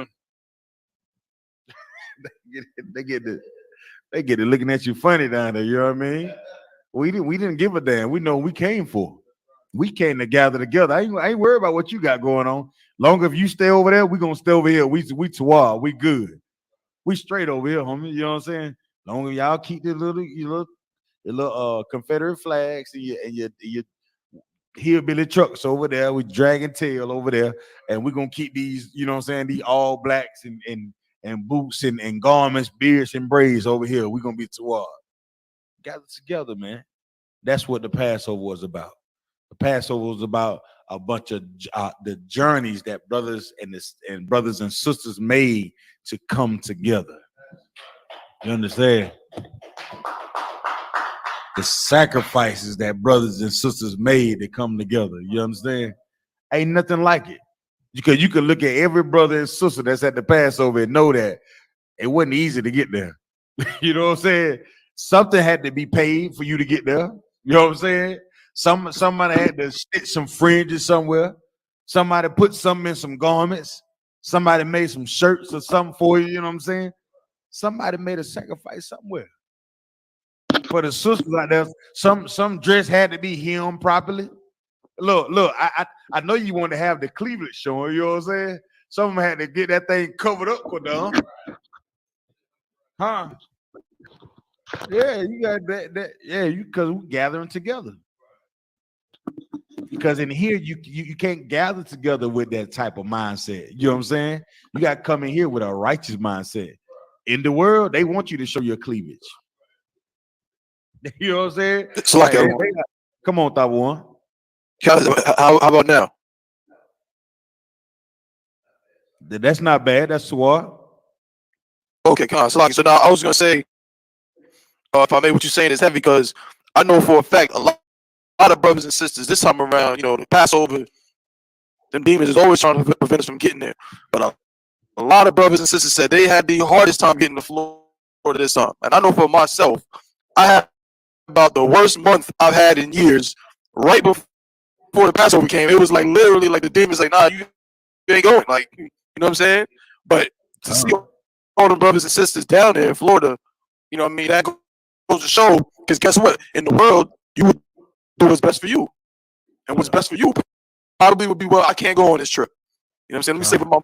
they get it looking at you funny down there. You know what I mean? We didn't give a damn. We know what we came for. We came to gather together. I ain't worried about what you got going on. Long if you stay over there, we gonna stay over here. We tawar. We good. We straight over here, homie. You know what I'm saying? Long as y'all keep the little Confederate flags and your hillbilly trucks over there with dragging tail over there, and we're gonna keep these, you know what I'm saying, these all blacks and boots and garments, beards and braids over here. We're gonna be tawad. Gather together, man. That's what the Passover was about. The Passover was about a bunch of the journeys that brothers and sisters made to come together. You understand? The sacrifices that brothers and sisters made to come together. You understand? Ain't nothing like it. Because you can look at every brother and sister that's at the Passover and know that it wasn't easy to get there. You know what I'm saying? Something had to be paid for you to get there. You know what I'm saying? Somebody had to stitch some fringes somewhere. Somebody put something in some garments. Somebody made some shirts or something for you. You know what I'm saying? Somebody made a sacrifice somewhere. For the sisters out there, some dress had to be hemmed properly. Look, I know you want to have the cleavage showing, you know what I'm saying? Some of them had to get that thing covered up for them. Huh? Yeah, you got that yeah, you because we're gathering together. Because in here, you can't gather together with that type of mindset. You know what I'm saying? You got to come in here with a righteous mindset. In the world, they want you to show your cleavage. You know what I'm saying? So like, come on, Tawan. how about now? That's not bad. That's swore. Okay, so now I was gonna say, if I made what you're saying is heavy, because I know for a fact a lot of brothers and sisters this time around, the Passover, them demons is always trying to prevent us from getting there. But a lot of brothers and sisters said they had the hardest time getting to Florida this time. And I know for myself, I had about the worst month I've had in years. Right before the Passover came, it was like literally like the demons like, nah, you ain't going. Like, you know what I'm saying? But to see all the brothers and sisters down there in Florida, you know what I mean? That goes to show, because guess what? In the world, you would do what's best for you. And what's best for you probably would be, well, I can't go on this trip. You know what I'm saying? Let me save up my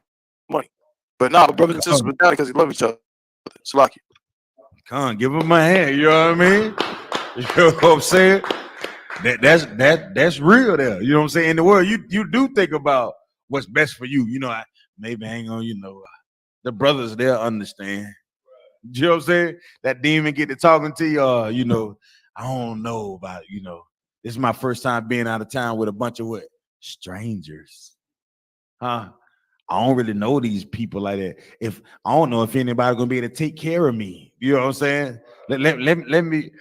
money. But nah, the brothers and sisters were down because they love each other. It's lucky. Come on, give them my hand. You know what I mean? You know what I'm saying? That's real there. You know what I'm saying? In the world, you do think about what's best for you. You know, maybe I ain't gonna, the brothers they'll understand. You know what I'm saying? That demon get to talking to you, I don't know about, this is my first time being out of town with a bunch of strangers. Huh? I don't really know these people like that. If I don't know if anybody gonna be able to take care of me. You know what I'm saying? Let me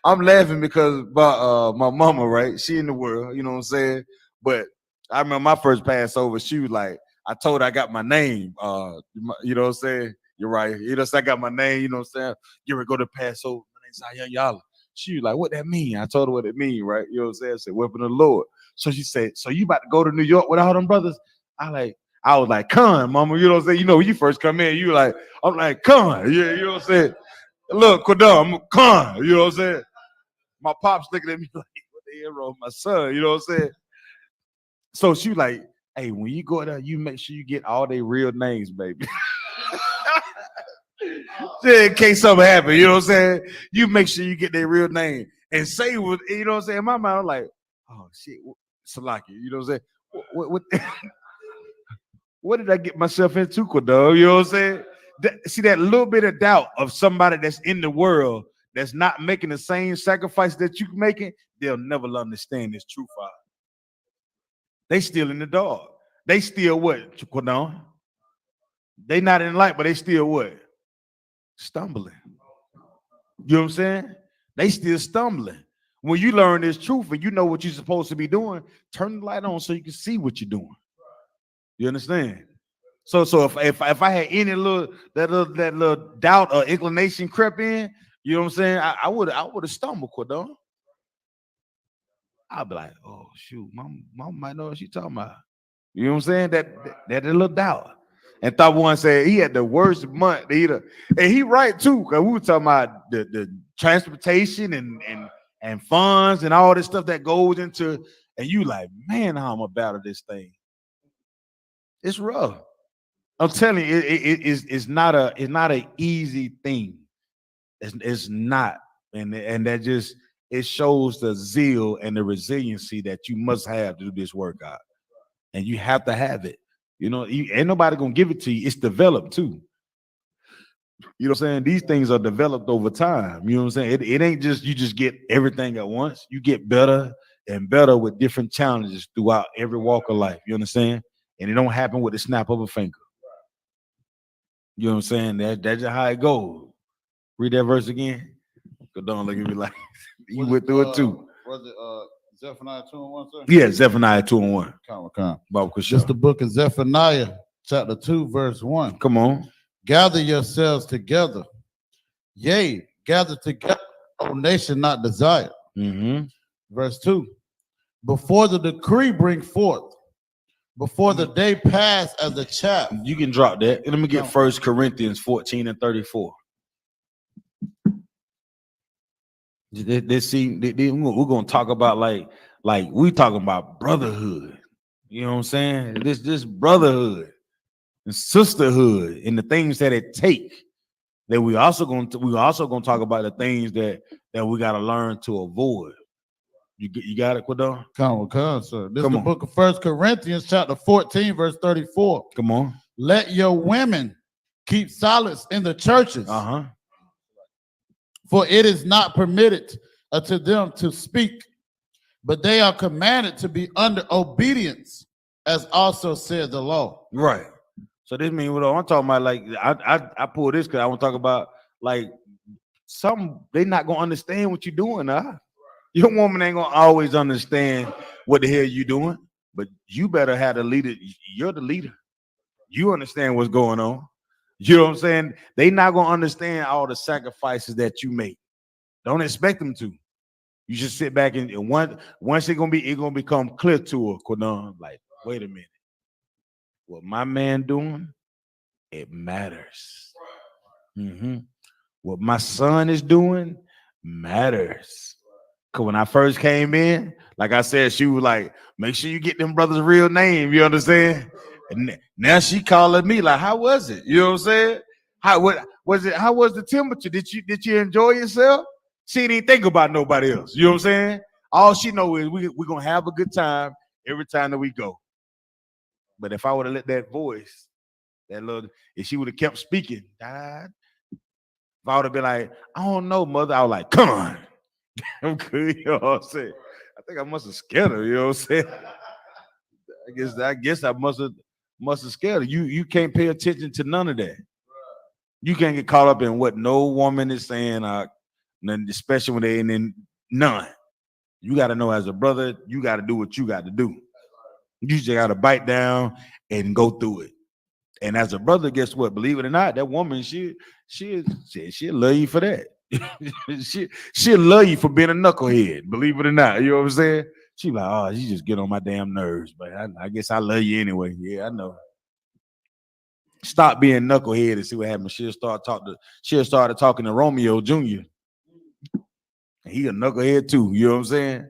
I'm laughing because my mama, right? She in the world, you know what I'm saying? But I remember my first Passover, she was like, I told her I got my name. You know what I'm saying? You're right. I got my name, you know what I'm saying? You ever go to Passover? My name's Yala. She was like, what that mean? I told her what it mean, right? You know what I'm saying? I said, weapon of the Lord. So she said, so you about to go to New York with all them brothers? I was like, come, mama, you know what I'm saying? When you first come in, I'm like, come, yeah, you know what I'm saying? Look, Kodam, come, you know what I'm saying? My pops looking at me like, what the hell wrong with my son, you know what I'm saying? So she was like, hey, when you go there, you make sure you get all their real names, baby. In case something happen, you know what I'm saying? You make sure you get their real name and say what, you know what I'm saying? In my mind, I'm like, oh shit, Salaki, you know what I'm saying? What what did I get myself into, Kodam? You know what I'm saying? See that little bit of doubt of somebody that's in the world that's not making the same sacrifice that you're making, they'll never understand this true Father. They still in the dark. They still what, Kodam? They not in light, but they still what? Stumbling. You know what I'm saying? They still stumbling. When you learn this truth and you know what you're supposed to be doing, turn the light on so you can see what you're doing. You understand? So if I had any little doubt or inclination crept in, you know what I'm saying? I would have stumbled, Kodam. I'd be like, oh shoot, mom might know what she's talking about. You know what I'm saying? That little doubt. And thought one said he had the worst month either. And he right too, because we were talking about the transportation and funds and all this stuff that goes into, and you like, man, how I'm about this thing. It's rough. I'm telling you, it's not an easy thing. It's not, and that just it shows the zeal and the resiliency that you must have to do this work out, and you have to have it. Ain't nobody gonna give it to you. It's developed too. You know what I'm saying? These things are developed over time. You know what I'm saying? It ain't just you just get everything at once. You get better and better with different challenges throughout every walk of life. You understand? And it don't happen with the snap of a finger. You know what I'm saying? That's just how it goes. Read that verse again. Go don't look at me like you went through it too. Was it Zephaniah 2:1, sir? Yeah, Zephaniah 2:1. Come. Just the book of Zephaniah, chapter 2, verse 1. Come on. Gather yourselves together. Yea, gather together, O nation not desired. Verse 2. Before the decree bring forth, before the day pass as a chaff. You can drop that. Let me get 1 Corinthians 14 and 34. We're going to talk about like we talking about brotherhood. You know what I'm saying? This brotherhood and sisterhood and the things that it take. That we also going to talk about the things that we got to learn to avoid. You got it, Quadon? Come on, sir. This is the book of 1 Corinthians chapter 14, verse 34. Come on. Let your women keep silence in the churches. For it is not permitted unto them to speak, but they are commanded to be under obedience, as also said the law. Right. So this means what I'm talking about. Like I pull this because I want to talk about like they not gonna understand what you're doing. Your woman ain't gonna always understand what the hell you doing, but you better have the leader. You're the leader. You understand what's going on. You know what I'm saying? They not gonna understand all the sacrifices that you make. Don't expect them to. You just sit back and once it's gonna become clear to her, Quadon, like, wait a minute. What my man doing, it matters. What my son is doing matters. Cause when I first came in, like I said, she was like, make sure you get them brothers' real name. You understand? And now she calling me like, how was it? You know what I'm saying? How was the temperature? Did you enjoy yourself? She didn't think about nobody else. You know what I'm saying? All she know is we're gonna have a good time every time that we go. But if I would have let that voice, if she would have kept speaking, if I would have been like, I don't know, mother, I was like, come on. I'm good, you know what I'm saying? I think I must have scared her, you know what I'm saying? I guess I must have scared her. You can't pay attention to none of that. You can't get caught up in what no woman is saying, especially when they ain't in none. You got to know as a brother, you got to do what you got to do. You just got to bite down and go through it. And as a brother, guess what? Believe it or not, that woman, she'll love you for that. She'll love you for being a knucklehead. Believe it or not, you know what I'm saying? She like, oh, you just get on my damn nerves, but I guess I love you anyway. Yeah, I know. Stop being knucklehead and see what happens. She'll start talking to Romeo Jr. And he a knucklehead too. You know what I'm saying?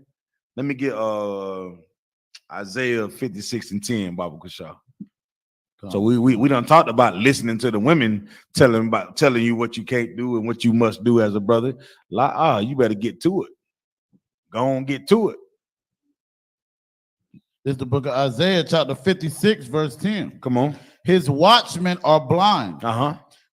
Let me get Isaiah 56 and 10, Baba Kashaw. So we done talked about listening to the women telling you what you can't do and what you must do as a brother. Like, you better get to it. Go on, get to it. This is the book of Isaiah, chapter 56, verse 10. Come on. His watchmen are blind.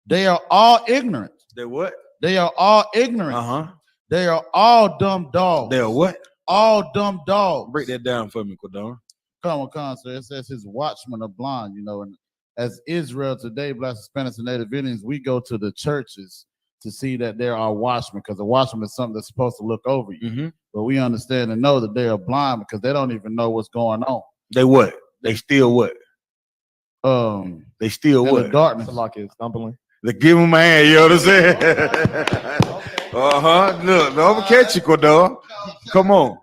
They are all ignorant. They what? They are all ignorant. They are all dumb dogs. They are what? All dumb dogs. Break that down for me, Quadon. Come on, sir. It says his watchmen are blind, and as Israel today, Black, Hispanics, and Native Indians, we go to the churches to see that there are watchmen, because a watchman is something that's supposed to look over you. But we understand and know that they are blind because they don't even know what's going on. They what? They still what? They still what? The darkness. Like it's stumbling. They give them a hand, you know what I'm saying? Look, I'm gonna catch you, Quadon. Come on.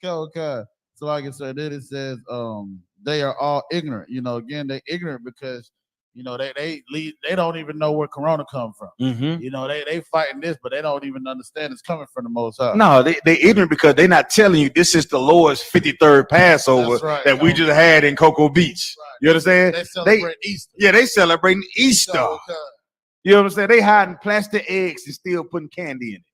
Okay. So like I said, then it says they are all ignorant. Again, they're ignorant because they don't even know where Corona come from. They fighting this, but they don't even understand it's coming from the Most High. No, they ignorant because they're not telling you this is the Lord's 53rd Passover that we just had in Cocoa Beach. Right. You understand? They celebrate Easter. Yeah, they celebrating Easter. You know what I'm saying? They hiding plastic eggs and still putting candy in it.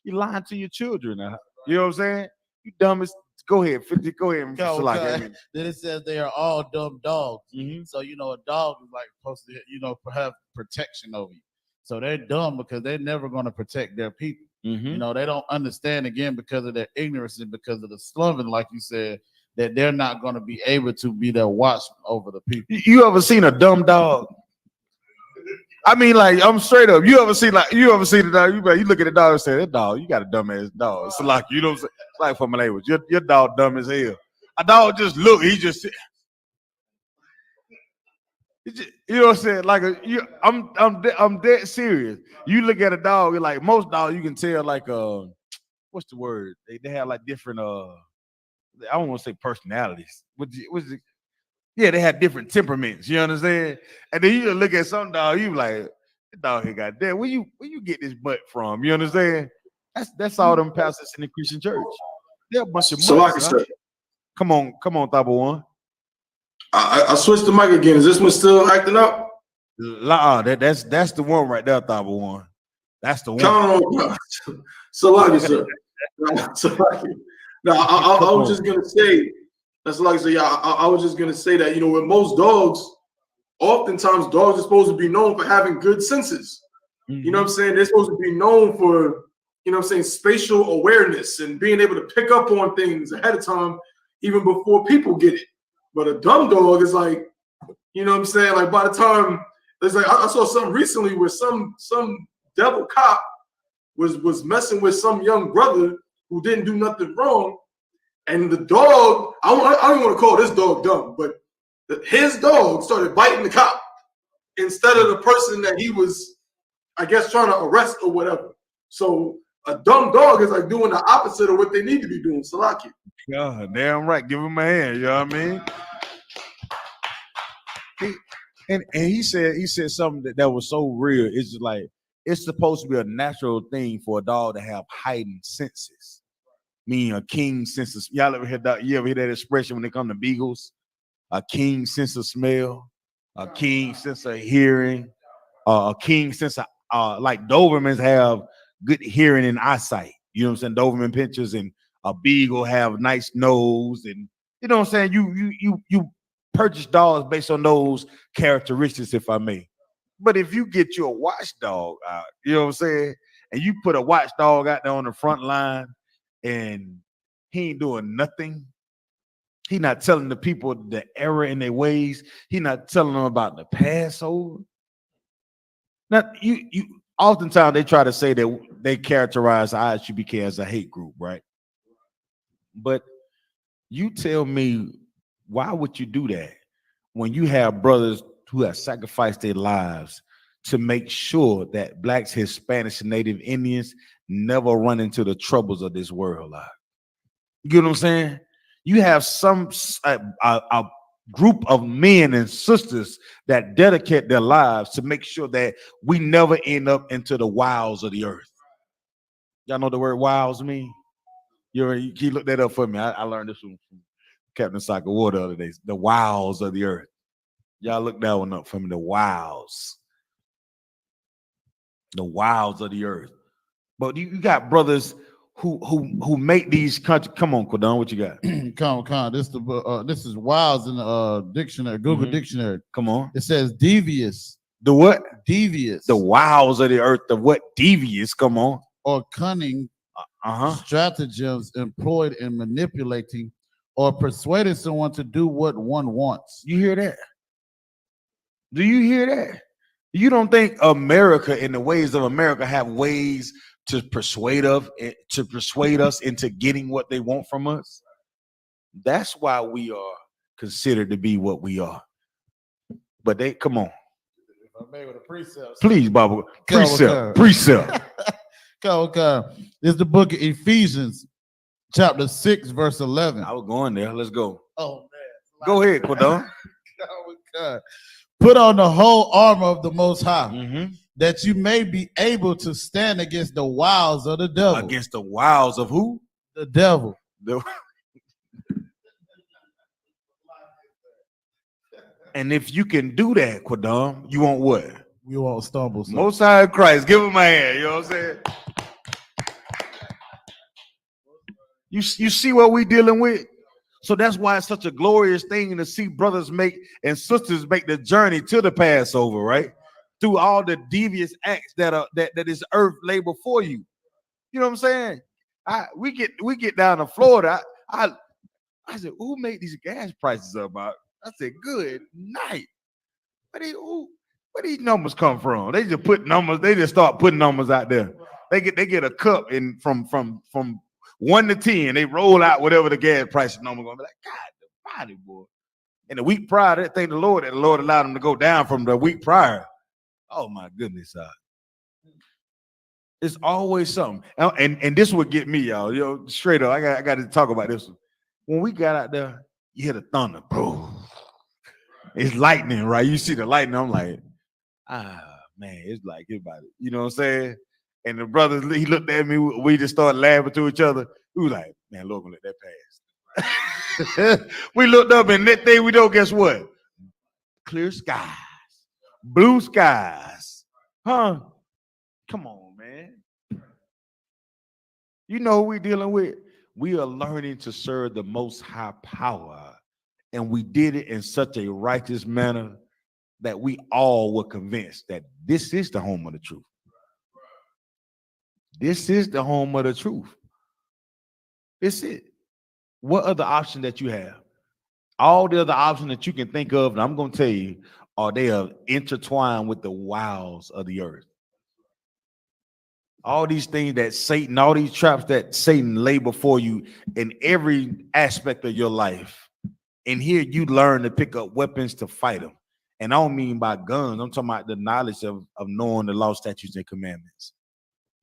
You lying to your children now. You know what I'm saying? You dumb as. Go ahead, 50. Go ahead. Then it says they are all dumb dogs. So a dog is like supposed to, have protection over you. So they're dumb because they're never going to protect their people. They don't understand, again, because of their ignorance and because of the slumming, like you said, that they're not going to be able to be their watchman over the people. You ever seen a dumb dog? I mean, like, I'm straight up. You ever see the dog? You look at the dog and say, that dog, you got a dumb ass dog. It's like, you know what I'm saying? It's like for my language. Your dog dumb as hell. A dog just look, he just You know what I'm saying? Like I'm dead serious. You look at a dog, you're like most dogs, you can tell like what's the word? They have like different I don't want to say personalities. Yeah, they have different temperaments. You understand? And then you look at some dog, you like, that dog here, goddamn, where you get this butt from? You understand? That's all them pastors in the Christian church. They're a bunch of So like I mutts, said, huh? Come on, Thabo One. I switched the mic again. Is this one still acting up? That's the one right there, Thabo One. That's the one. Count on. So like I said, now I was just gonna say. That's like I say. Yeah, I was just gonna say that with most dogs, oftentimes dogs are supposed to be known for having good senses. Mm-hmm. You know what I'm saying? They're supposed to be known for spatial awareness and being able to pick up on things ahead of time, even before people get it. But a dumb dog is like, you know what I'm saying? Like by the time it's like I saw something recently where some devil cop was messing with some young brother who didn't do nothing wrong, and the dog, I don't want to call this dog dumb, but his dog started biting the cop instead of the person that he was, I guess, trying to arrest or whatever. So a dumb dog is like doing the opposite of what they need to be doing. Salaki. Yeah, damn right. Give him a hand. You know what I mean? And he said something that was so real. It's just like it's supposed to be a natural thing for a dog to have heightened senses, meaning a keen sense of. Y'all ever hear that? You ever hear that expression when they come to beagles? A keen sense of smell, a keen sense of hearing, a keen sense of like Dobermans have good hearing and eyesight. You know what I'm saying? Doberman pinchers and a beagle have nice nose, and you know what I'm saying. You purchase dogs based on those characteristics, if I may. But if you get you a watchdog out, you know what I'm saying, and you put a watchdog out there on the front line, and he ain't doing nothing. He not telling the people the error in their ways. He not telling them about the Passover. Now, you oftentimes they try to say that they characterize Isupk as a hate group, right? But you tell me, why would you do that when you have brothers who have sacrificed their lives to make sure that blacks, Hispanics, and Native Indians never run into the troubles of this world? You know what I'm saying? You have a group of men and sisters that dedicate their lives to make sure that we never end up into the wilds of the earth. Y'all know the word wilds mean? You look that up for me. I learned this from Captain Soccer War the other day. The wilds of the earth. Y'all look that one up for me. The wilds. The wilds of the earth. But you got brothers who make these countries. Come on, Quadon, what you got? Come. This is wilds in the dictionary, Google Dictionary. Come on. It says devious. The what? Devious. The wilds of the earth. The what? Devious. Come on. Or cunning stratagems employed in manipulating or persuading someone to do what one wants. You hear that? Do you hear that? You don't think America and the ways of America have ways to persuade us into getting what they want from us? That's why we are considered to be what we are. But they come on. If I may with a precept. Please, Baba. Precept. It's the book of Ephesians, chapter 6, verse 11. I was going there. Let's go. Oh man. Go ahead, Quadon. Put on the whole armor of the Most High, that you may be able to stand against the wiles of the devil. Against the wiles of who? The devil. And if you can do that, Quadon, you won't what? We won't stumble. So. Most High Christ. Give him a hand. You know what I'm saying? You see what we dealing with? So that's why it's such a glorious thing to see brothers and sisters make the journey to the Passover, right? Through all the devious acts that this earth lay before you. You know what I'm saying? We get down to Florida. I said, who made these gas prices up? I said, good night. Where these numbers come from? They just put numbers. They just start putting numbers out there. They get a cup and from 1 to 10, they roll out whatever the gas price number gonna be like. God, the body, boy. And the week prior, that thing the Lord allowed him to go down from the week prior. Oh my goodness, it's always something. And this would get me, y'all. Straight up, I got to talk about this one. When we got out there, you hear the thunder, bro. It's lightning, right? You see the lightning. I'm like, man, it's like everybody. You know what I'm saying? And the brother, he looked at me. We just started laughing to each other. We was like, man, Lord, gonna let that pass. We looked up and that thing we know, guess what? Clear skies, blue skies, huh? Come on, man. You know who we're dealing with? We are learning to serve the Most High Power, and we did it in such a righteous manner that we all were convinced that this is the home of the truth. This is the home of the truth. It's it. What other option that you have? All the other options that you can think of, and I'm going to tell you, they are intertwined with the wiles of the earth. All these things that Satan, all these traps that Satan lay before you in every aspect of your life. And here you learn to pick up weapons to fight them. And I don't mean by guns. I'm talking about the knowledge of knowing the law, statutes, and commandments.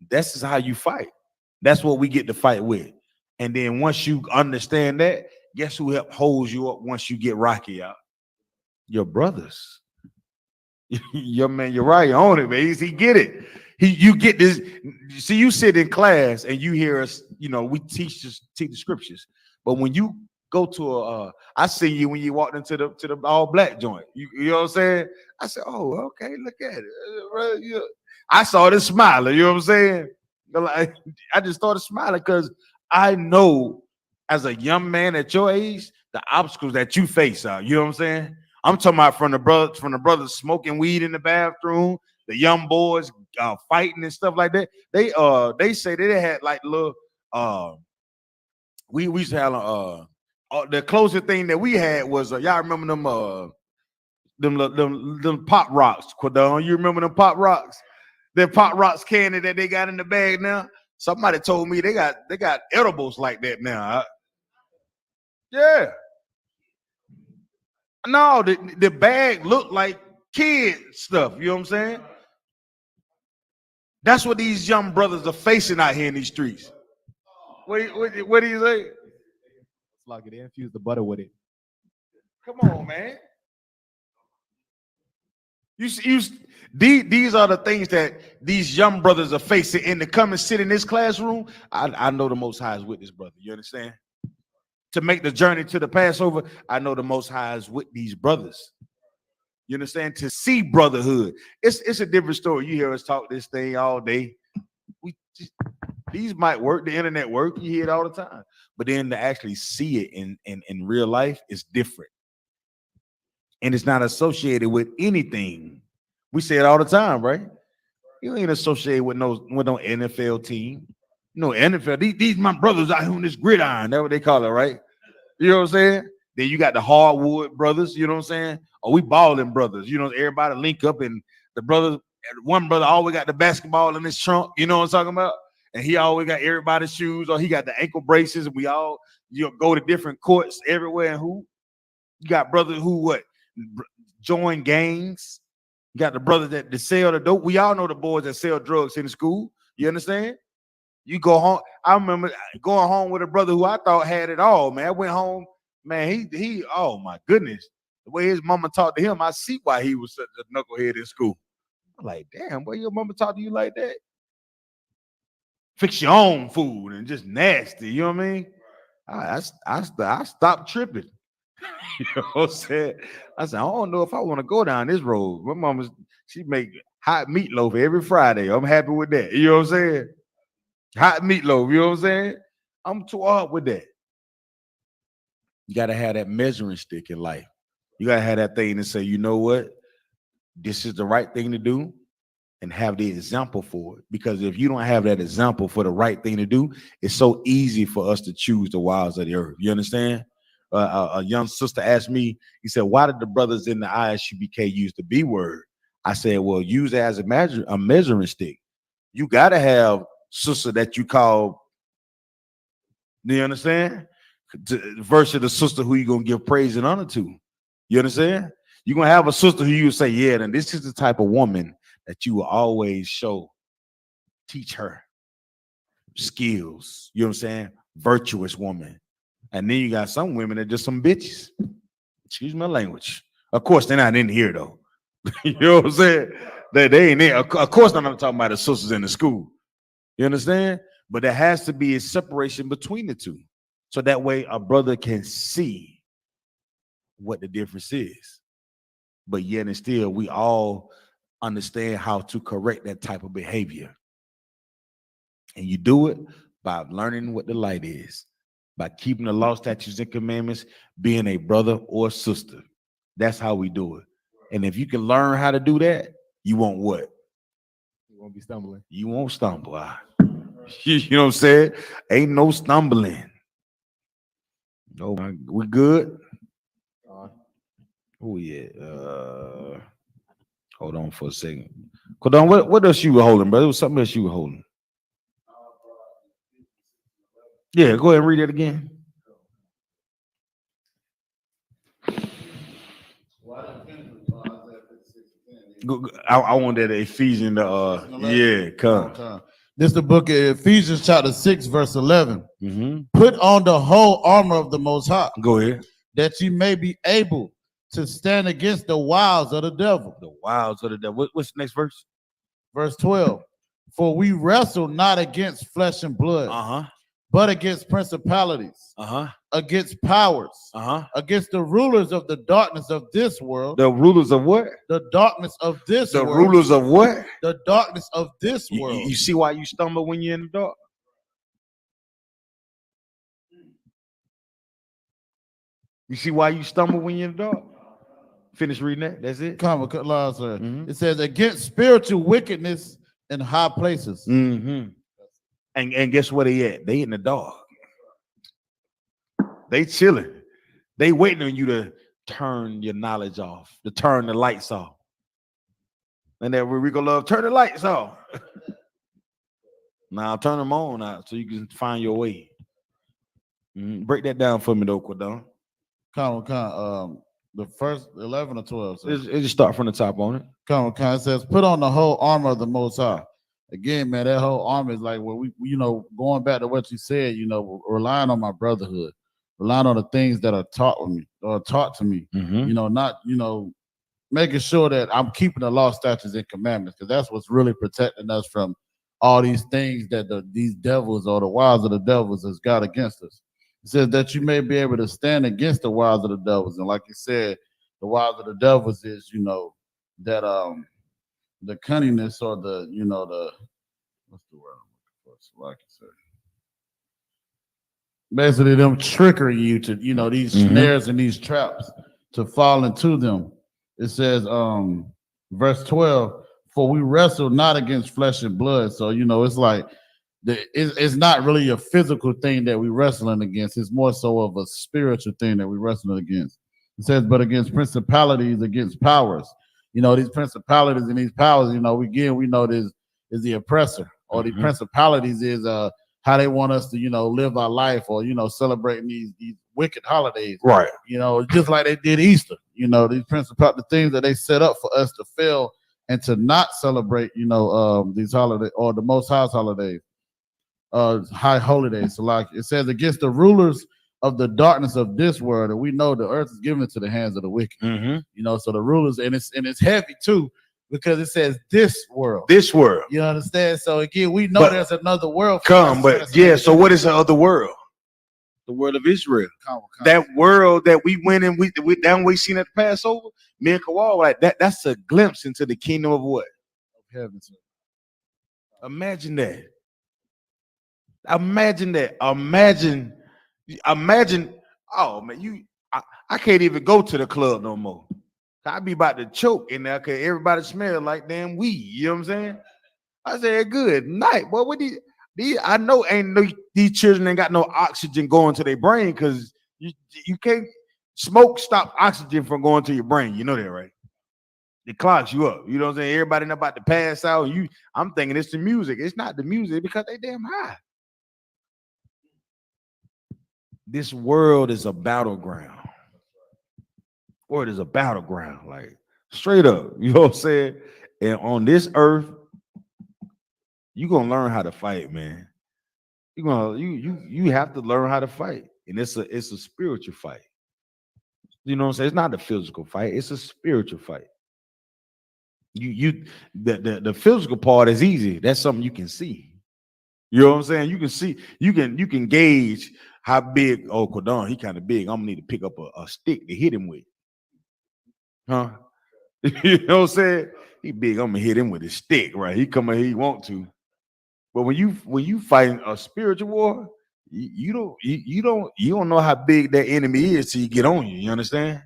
This is how you fight. That's what we get to fight with. And then once you understand that, guess who holds you up once you get rocky out? Your brothers. Your man, you're right. You own it, man. He get it. You get this. See, you sit in class and you hear us, we teach the scriptures. But when you go to I see you when you walked into the all black joint. You know what I'm saying? I said, oh, okay, look at it. I saw this smiling, you know what I'm saying? I just started smiling because I know as a young man at your age, the obstacles that you face are, you know what I'm saying? I'm talking about from the brothers smoking weed in the bathroom, the young boys fighting and stuff like that. They say they had like little we used to have the closest thing that we had was y'all remember them pop rocks, Quadon? You remember them pop rocks? The pop rocks candy that they got in the bag now. Somebody told me they got edibles like that now. Yeah. No, the bag looked like kid stuff. You know what I'm saying? That's what these young brothers are facing out here in these streets. What do you say? It's like they infuse the butter with it. Come on, man. These are the things that these young brothers are facing. And to come and sit in this classroom, I know the Most High is with this brother. You understand? To make the journey to the Passover, I know the Most High is with these brothers. You understand? To see brotherhood, it's a different story. You hear us talk this thing all day. These might work, the internet work. You hear it all the time, but then to actually see it in real life is different, and it's not associated with anything. We say it all the time, right? You ain't associated with no NFL team. NFL. These my brothers out here on this gridiron. That's what they call it, right? You know what I'm saying? Then you got the hardwood brothers. You know what I'm saying? Or we balling brothers. Everybody link up, and the brothers. One brother always got the basketball in his trunk. You know what I'm talking about? And he always got everybody's shoes, or he got the ankle braces. And we all go to different courts everywhere. And you got brothers who join gangs. You got the brothers that sell the dope. We all know the boys that sell drugs in the school. You understand? You go home. I remember going home with a brother who I thought had it all, man. I went home, man. He oh my goodness. The way his mama talked to him, I see why he was such a knucklehead in school. I'm like, damn, boy, your mama talk to you like that? Fix your own food and just nasty, you know what I mean? I stopped tripping. You know what I'm saying? I said, I don't know if I want to go down this road. My mama, she make hot meatloaf every Friday. I'm happy with that. You know what I'm saying? Hot meatloaf, you know what I'm saying? I'm too up with that. You got to have that measuring stick in life. You got to have that thing to say, you know what? This is the right thing to do, and have the example for it. Because if you don't have that example for the right thing to do, it's so easy for us to choose the wiles of the earth. You understand? A young sister asked me, he said, why did the brothers in the ISUBK use the B word? I said, well, use it as a measuring stick. You got to have sister that you call, do you understand? Versus the sister who you going to give praise and honor to. You understand? You're gonna have a sister who you say, yeah, then this is the type of woman that you will always teach her skills. You know what I'm saying? Virtuous woman. And then you got some women that just some bitches. Excuse my language. Of course, they're not in here though. You know what I'm saying? They ain't there. Of course, I'm not talking about the sisters in the school. You understand? But there has to be a separation between the two. So that way a brother can see what the difference is. But yet and still, we all understand how to correct that type of behavior. And you do it by learning what the light is, by keeping the law, statutes, and commandments, being a brother or sister. That's how we do it. And if you can learn how to do that, you won't what? You won't be stumbling. You won't stumble. You know what I'm saying? Ain't no stumbling. No, we good? Oh yeah. Hold on for a second. Hold on. What else you were holding, brother? It was something else you were holding. Yeah, go ahead and read it again. I want that Ephesians. Yeah, come. This is the book of Ephesians, chapter 6, verse 11. Mm-hmm. Put on the whole armor of the Most High. Go ahead. That you may be able to stand against the wiles of the devil. The wiles of the devil. What's the next verse? Verse 12. For we wrestle not against flesh and blood, but against principalities, against powers, against the rulers of the darkness of this world. The rulers of what? The darkness of this world. The rulers of what? The darkness of this world. You see why you stumble when you're in the dark? You see why you stumble when you're in the dark? Finish reading that. That's it. It says, against spiritual wickedness in high places. And guess where they at? They in the dark. They chilling. They waiting on you to turn your knowledge off, to turn the lights off. And that we gonna love, turn the lights off. Now turn them on now so you can find your way. Break that down for me though, Quadon. The first 11 or 12. It just start from the top on it. It says, put on the whole armor of the Most High. Again, man, that whole armor is like, well, we, going back to what you said, relying on my brotherhood, relying on the things that are taught to me, not, making sure that I'm keeping the law, statutes, and commandments, because that's what's really protecting us from all these things that these devils or the wiles of the devils has got against us. It says that you may be able to stand against the wiles of the devils. And like you said, the wiles of the devils is, that the cunningness or the what's the word I'm looking for? Like you said, basically them trickery you to these snares and these traps to fall into them. It says verse 12, for we wrestle not against flesh and blood. So it's like it's not really a physical thing that we're wrestling against. It's more so of a spiritual thing that we're wrestling against. It says, but against principalities, against powers. These principalities and these powers, we know this is the oppressor, or the principalities is how they want us to, live our life, or, celebrating these wicked holidays. Right. Just like they did Easter, these principalities, the things that they set up for us to fail and to not celebrate, these holidays or the Most High's holidays, high holidays. So like it says, against the rulers of the darkness of this world, and we know the earth is given into the hands of the wicked. So the rulers, and it's heavy too, because it says this world. You understand? So again, we know there's another world. So what is the other world? The world of Israel. That world that we went and we seen at the Passover. Me and Kawal, like that's a glimpse into the kingdom of what? Of heaven. Imagine that. Imagine, oh man, I can't even go to the club no more. I be about to choke in there because everybody smell like damn weed. You know what I'm saying? I said, good night. Boy, what I know these children ain't got no oxygen going to their brain, because you can't smoke stop oxygen from going to your brain. You know that, right? It clogs you up. You know what I'm saying? Everybody about to pass out. I'm thinking it's the music. It's not the music because they damn high. This world is a battleground. Or it is a battleground, like straight up. You know what I'm saying? And on this earth, you're gonna learn how to fight, man. You have to learn how to fight. And it's a spiritual fight. You know what I'm saying? It's not a physical fight, it's a spiritual fight. The physical part is easy. That's something you can see. You know what I'm saying? You can see, you can gauge how big, oh, Kodon, he kind of big. I'm gonna need to pick up a stick to hit him with. Huh? You know what I'm saying? He big, I'm gonna hit him with a stick, right? He come here, he want to. But when you fighting a spiritual war, you don't know how big that enemy is till you get on you. You understand?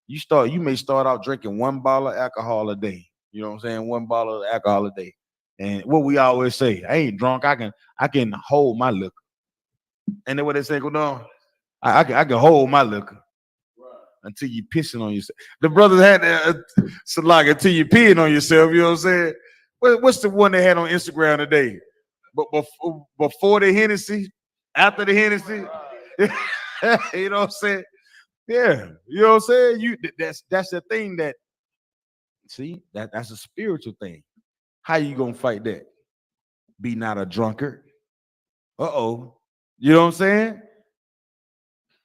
You may start out drinking 1 bottle of alcohol a day. You know what I'm saying? 1 bottle of alcohol a day. And what we always say, I ain't drunk. I can hold my liquor. And then what they say, go down. I can hold my liquor until you pissing on yourself. The brothers had Salak, until you peeing on yourself. You know what I'm saying? What's the one they had on Instagram today? But before the Hennessy, after the Hennessy, you know what I'm saying? Yeah, you know what I'm saying? That's the thing that, see, that's a spiritual thing. How you gonna fight that? Be not a drunkard. Uh-oh. You know what I'm saying?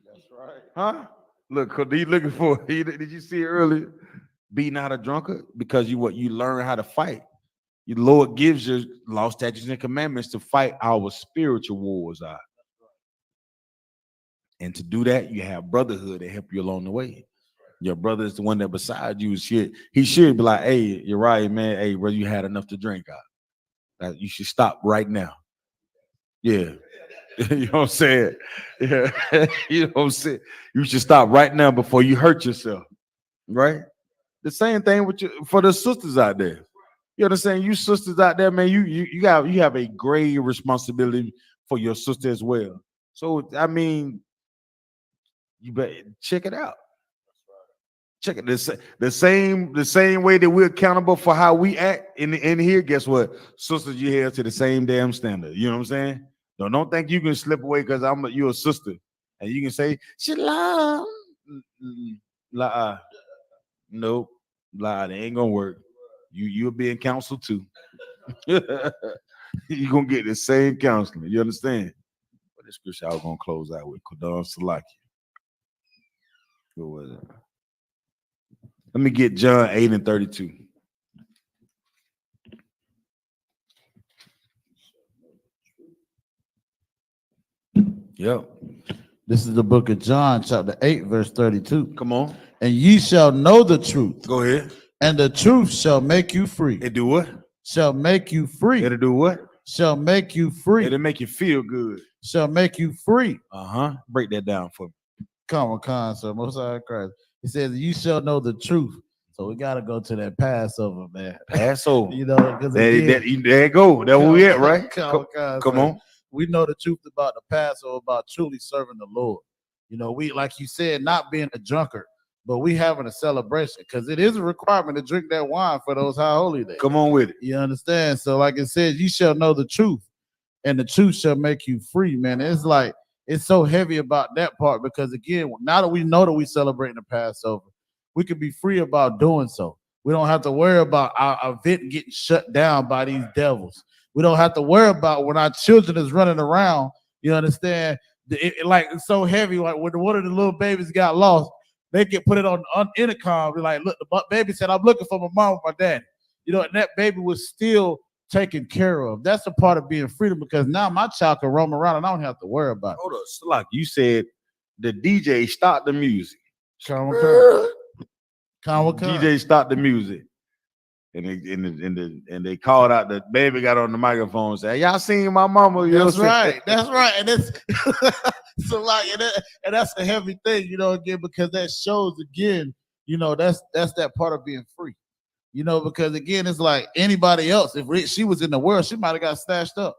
That's right. Huh? Look, he looking for, did you see it earlier? Be not a drunkard, because you learn how to fight. The Lord gives you law, statutes, and commandments to fight our spiritual wars out. And to do that, you have brotherhood to help you along the way. Your brother is the one that beside you should be like, hey, you're right, man. Hey, brother, you had enough to drink out. You should stop right now. Yeah. You know what I'm saying? Yeah. You know what I'm saying? You should stop right now before you hurt yourself. Right? The same thing for the sisters out there. You understand? You sisters out there, man, you have a grave responsibility for your sister as well. So I mean, you better check it out. Check it. The same way that we're accountable for how we act in here. Guess what? Sisters, you held to the same damn standard. You know what I'm saying? Don't think you can slip away because you're a sister and you can say shalom. Nope. That ain't gonna work. You'll be in counsel too. You're gonna get the same counseling. You understand? But the scripture I was gonna close out with Kodon Salaki. What was it? Let me get John 8:32. Yep. This is the book of John, chapter 8, verse 32. Come on. And ye shall know the truth. Go ahead. And the truth shall make you free. It do what? Shall make you free. It'll do what? Shall make you free. It'll make you feel good. Shall make you free. Break that down for me. Come on, sir. Most High Christ. He says, you shall know the truth. So we got to go to that Passover, man. Passover. You know, because there you go. That's where we at, right? Come on. We know the truth about the Passover, about truly serving the Lord. You know, we, like you said, not being a drunkard, but we having a celebration because it is a requirement to drink that wine for those high holy days. Come on with it. You understand? So like it says, you shall know the truth and the truth shall make you free, man. It's like, it's so heavy about that part because again, now that we know that we celebrating the Passover, we can be free about doing so. We don't have to worry about our event getting shut down by these devils. We don't have to worry about when our children is running around. You understand? It's so heavy. Like when one of the little babies got lost, they get put it on intercom. They're like, look, the baby said, I'm looking for my mom and my daddy. You know, and that baby was still taken care of. That's a part of being freedom because now my child can roam around and I don't have to worry about it. Hold up, Salak, you said the DJ stopped the music. DJ stopped the music. And they called out, the baby got on the microphone and said, y'all seen my mama? That's right. That's right. And it's so like and that's a heavy thing, you know, again, because that shows again, you know, that's that part of being free. You know, because again, it's like anybody else, if she was in the world, she might have got snatched up.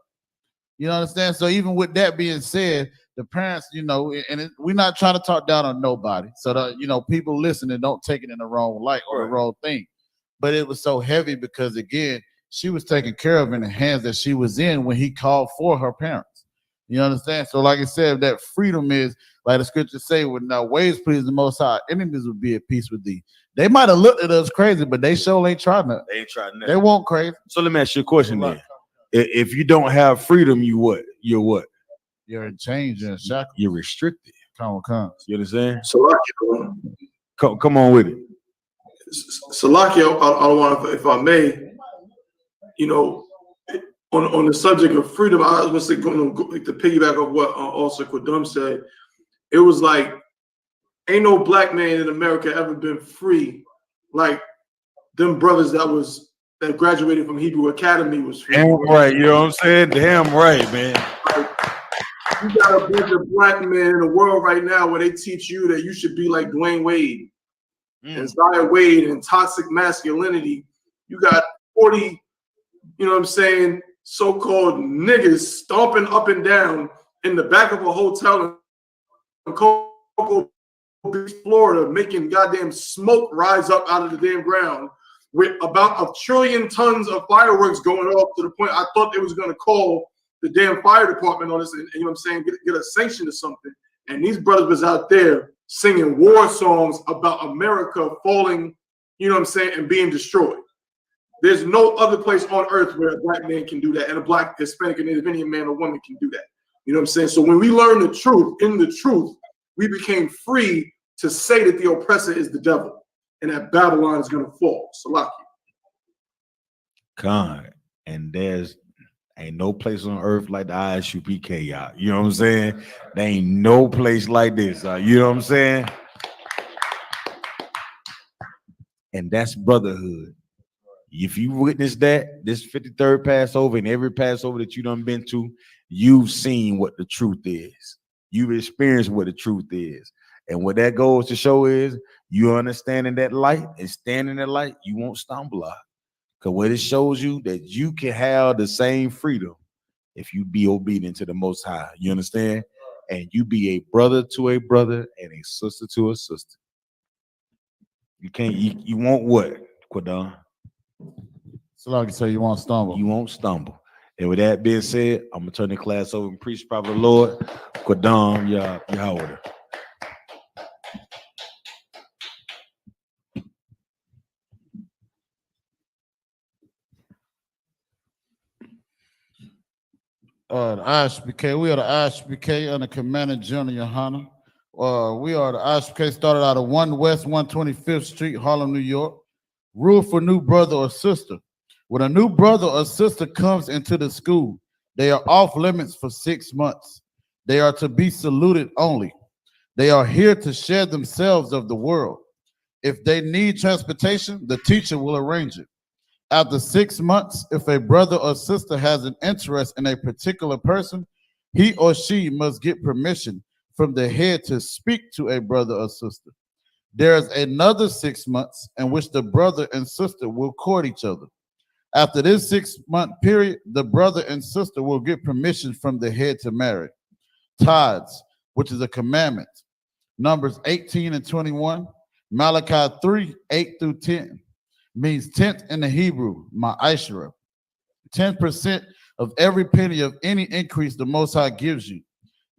You know what I'm saying? So even with that being said, the parents, you know, and we're not trying to talk down on nobody. So that, you know, people listening don't take it in the wrong light or the wrong thing. But it was so heavy because again, she was taken care of in the hands that she was in when he called for her parents. You understand? So, like I said, that freedom is, like the scriptures say, when thou ways please the Most High, enemies will be at peace with thee. They might have looked at us crazy, but they sure ain't trying to. They ain't trying nothing. They won't crazy. So let me ask you a question then. If you don't have freedom, you what? You're what? You're in chains and shackles. You're restricted. Come. You understand? Salaki, Come on with it. Salaki, I want to, if I may, you know, on the subject of freedom, I was going to piggyback off what also Kwadum said. It was like, ain't no black man in America ever been free like them brothers that graduated from Hebrew Academy was free. Damn right, you know what I'm saying? Damn right, man. Like, you got a bunch of black men in the world right now where they teach you that you should be like Dwayne Wade and Zion Wade and toxic masculinity. You got 40, you know what I'm saying, so-called niggas stomping up and down in the back of a hotel in Cocoa Beach, Florida, making goddamn smoke rise up out of the damn ground with about 1 trillion tons of fireworks going off, to the point I thought they was going to call the damn fire department on this and you know what I'm saying, get a sanction or something. And these brothers was out there singing war songs about America falling, you know what I'm saying, and being destroyed. There's no other place on earth where a black man can do that, and a black, Hispanic, and Native Indian man or woman can do that. You know what I'm saying? So when we learn the truth, in the truth, we became free to say that the oppressor is the devil and that Babylon is going to fall. Salaki. God, and there's ain't no place on earth like the Isupk, y'all. You know what I'm saying? There ain't no place like this. You know what I'm saying? And that's brotherhood. If you witness that, this 53rd Passover and every Passover that you done been to, you've seen what the truth is. You've experienced what the truth is. And what that goes to show is you understanding that light and standing in that light, you won't stumble out. Because what it shows you that you can have the same freedom if you be obedient to the Most High. You understand? And you be a brother to a brother and a sister to a sister. You can't, you won't what, Kwadum? So like I say, you won't stumble. You won't stumble. And with that being said, I'm gonna turn the class over and preach, Prophet of the Lord. Kwadum, Yahweh. The Isupk, we are the Isupk under Commander General Yohana. We are the Isupk, started out of 1 West 125th Street, Harlem, New York. Rule for new brother or sister. When a new brother or sister comes into the school, they are off limits for 6 months. They are to be saluted only. They are here to share themselves of the world. If they need transportation, the teacher will arrange it. After 6 months, if a brother or sister has an interest in a particular person, he or she must get permission from the head to speak to a brother or sister. There is another 6 months in which the brother and sister will court each other. After this 6-month period, the brother and sister will get permission from the head to marry. Tithes, which is a commandment. Numbers 18 and 21. Malachi 3, 8 through 10. Means tenth in the Hebrew, ma'ashra. 10% of every penny of any increase the Most High gives you.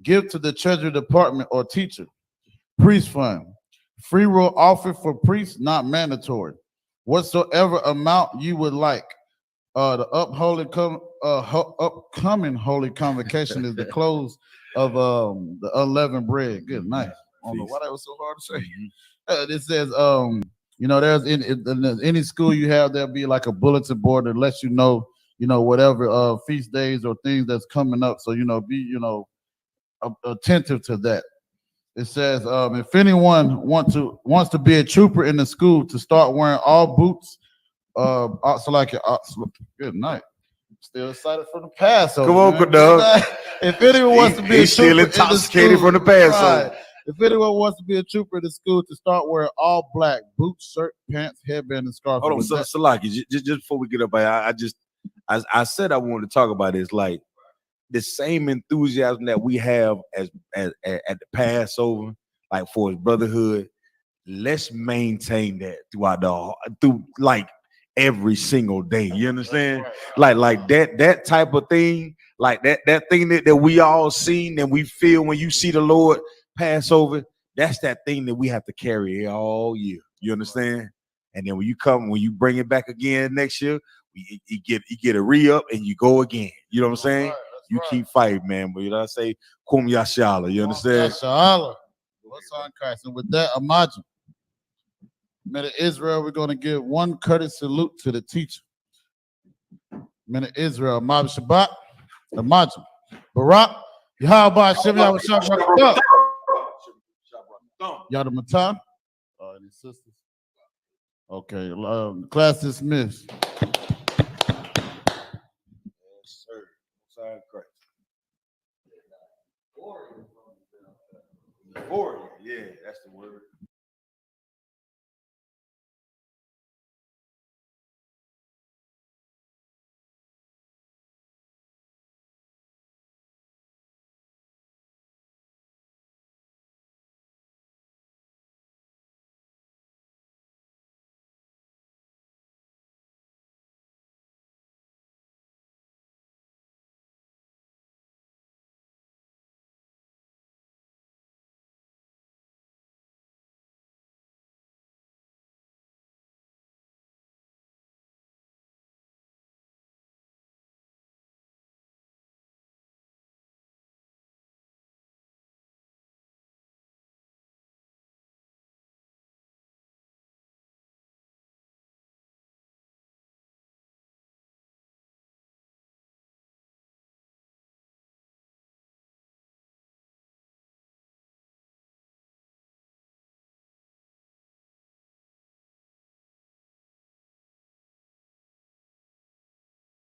Give to the Treasury Department or teacher. Priest fund. Free will offered for priests, not mandatory. Whatsoever amount you would like. The upcoming Holy Convocation is the close of the unleavened bread. Good night. I don't know why that was so hard to say. It says, you know, there's in any school you have, there'll be like a bulletin board that lets you know, whatever feast days or things that's coming up. So, be, attentive to that. It says, if anyone wants to be a trooper in the school, to start wearing all boots, good night. Still excited from the Passover. Come on, dog. If anyone wants to be a still trooper intoxicated from the Passover. Right. If anyone wants to be a trooper in the school, to start wearing all black boots, shirt, pants, headband, and scarf. Hold on, Salaki, just before we get up, I said I wanted to talk about this, like the same enthusiasm that we have at the Passover, like for his brotherhood. Let's maintain that through like every single day. You understand? Like that type of thing. Like that thing that we all seen and we feel when you see the Lord pass over, that's that thing that we have to carry all year. You understand? And then when you bring it back again next year, you get a re-up and you go again. You know what I'm saying? You keep fighting, man. But you know what I say? Kum Yashala. You understand? Yashala. What's on Christ? And with that, imagine. Men of Israel, we're going to give one courteous salute to the teacher. Men of Israel, Mab Shabbat, imagine. Barak, Yahweh Hashem, Yahweh Shabbat. Y'all the Matan? Any sisters? Okay, class dismissed. Yes, sir. Sign Christ. Warrior. Yeah, that's the word.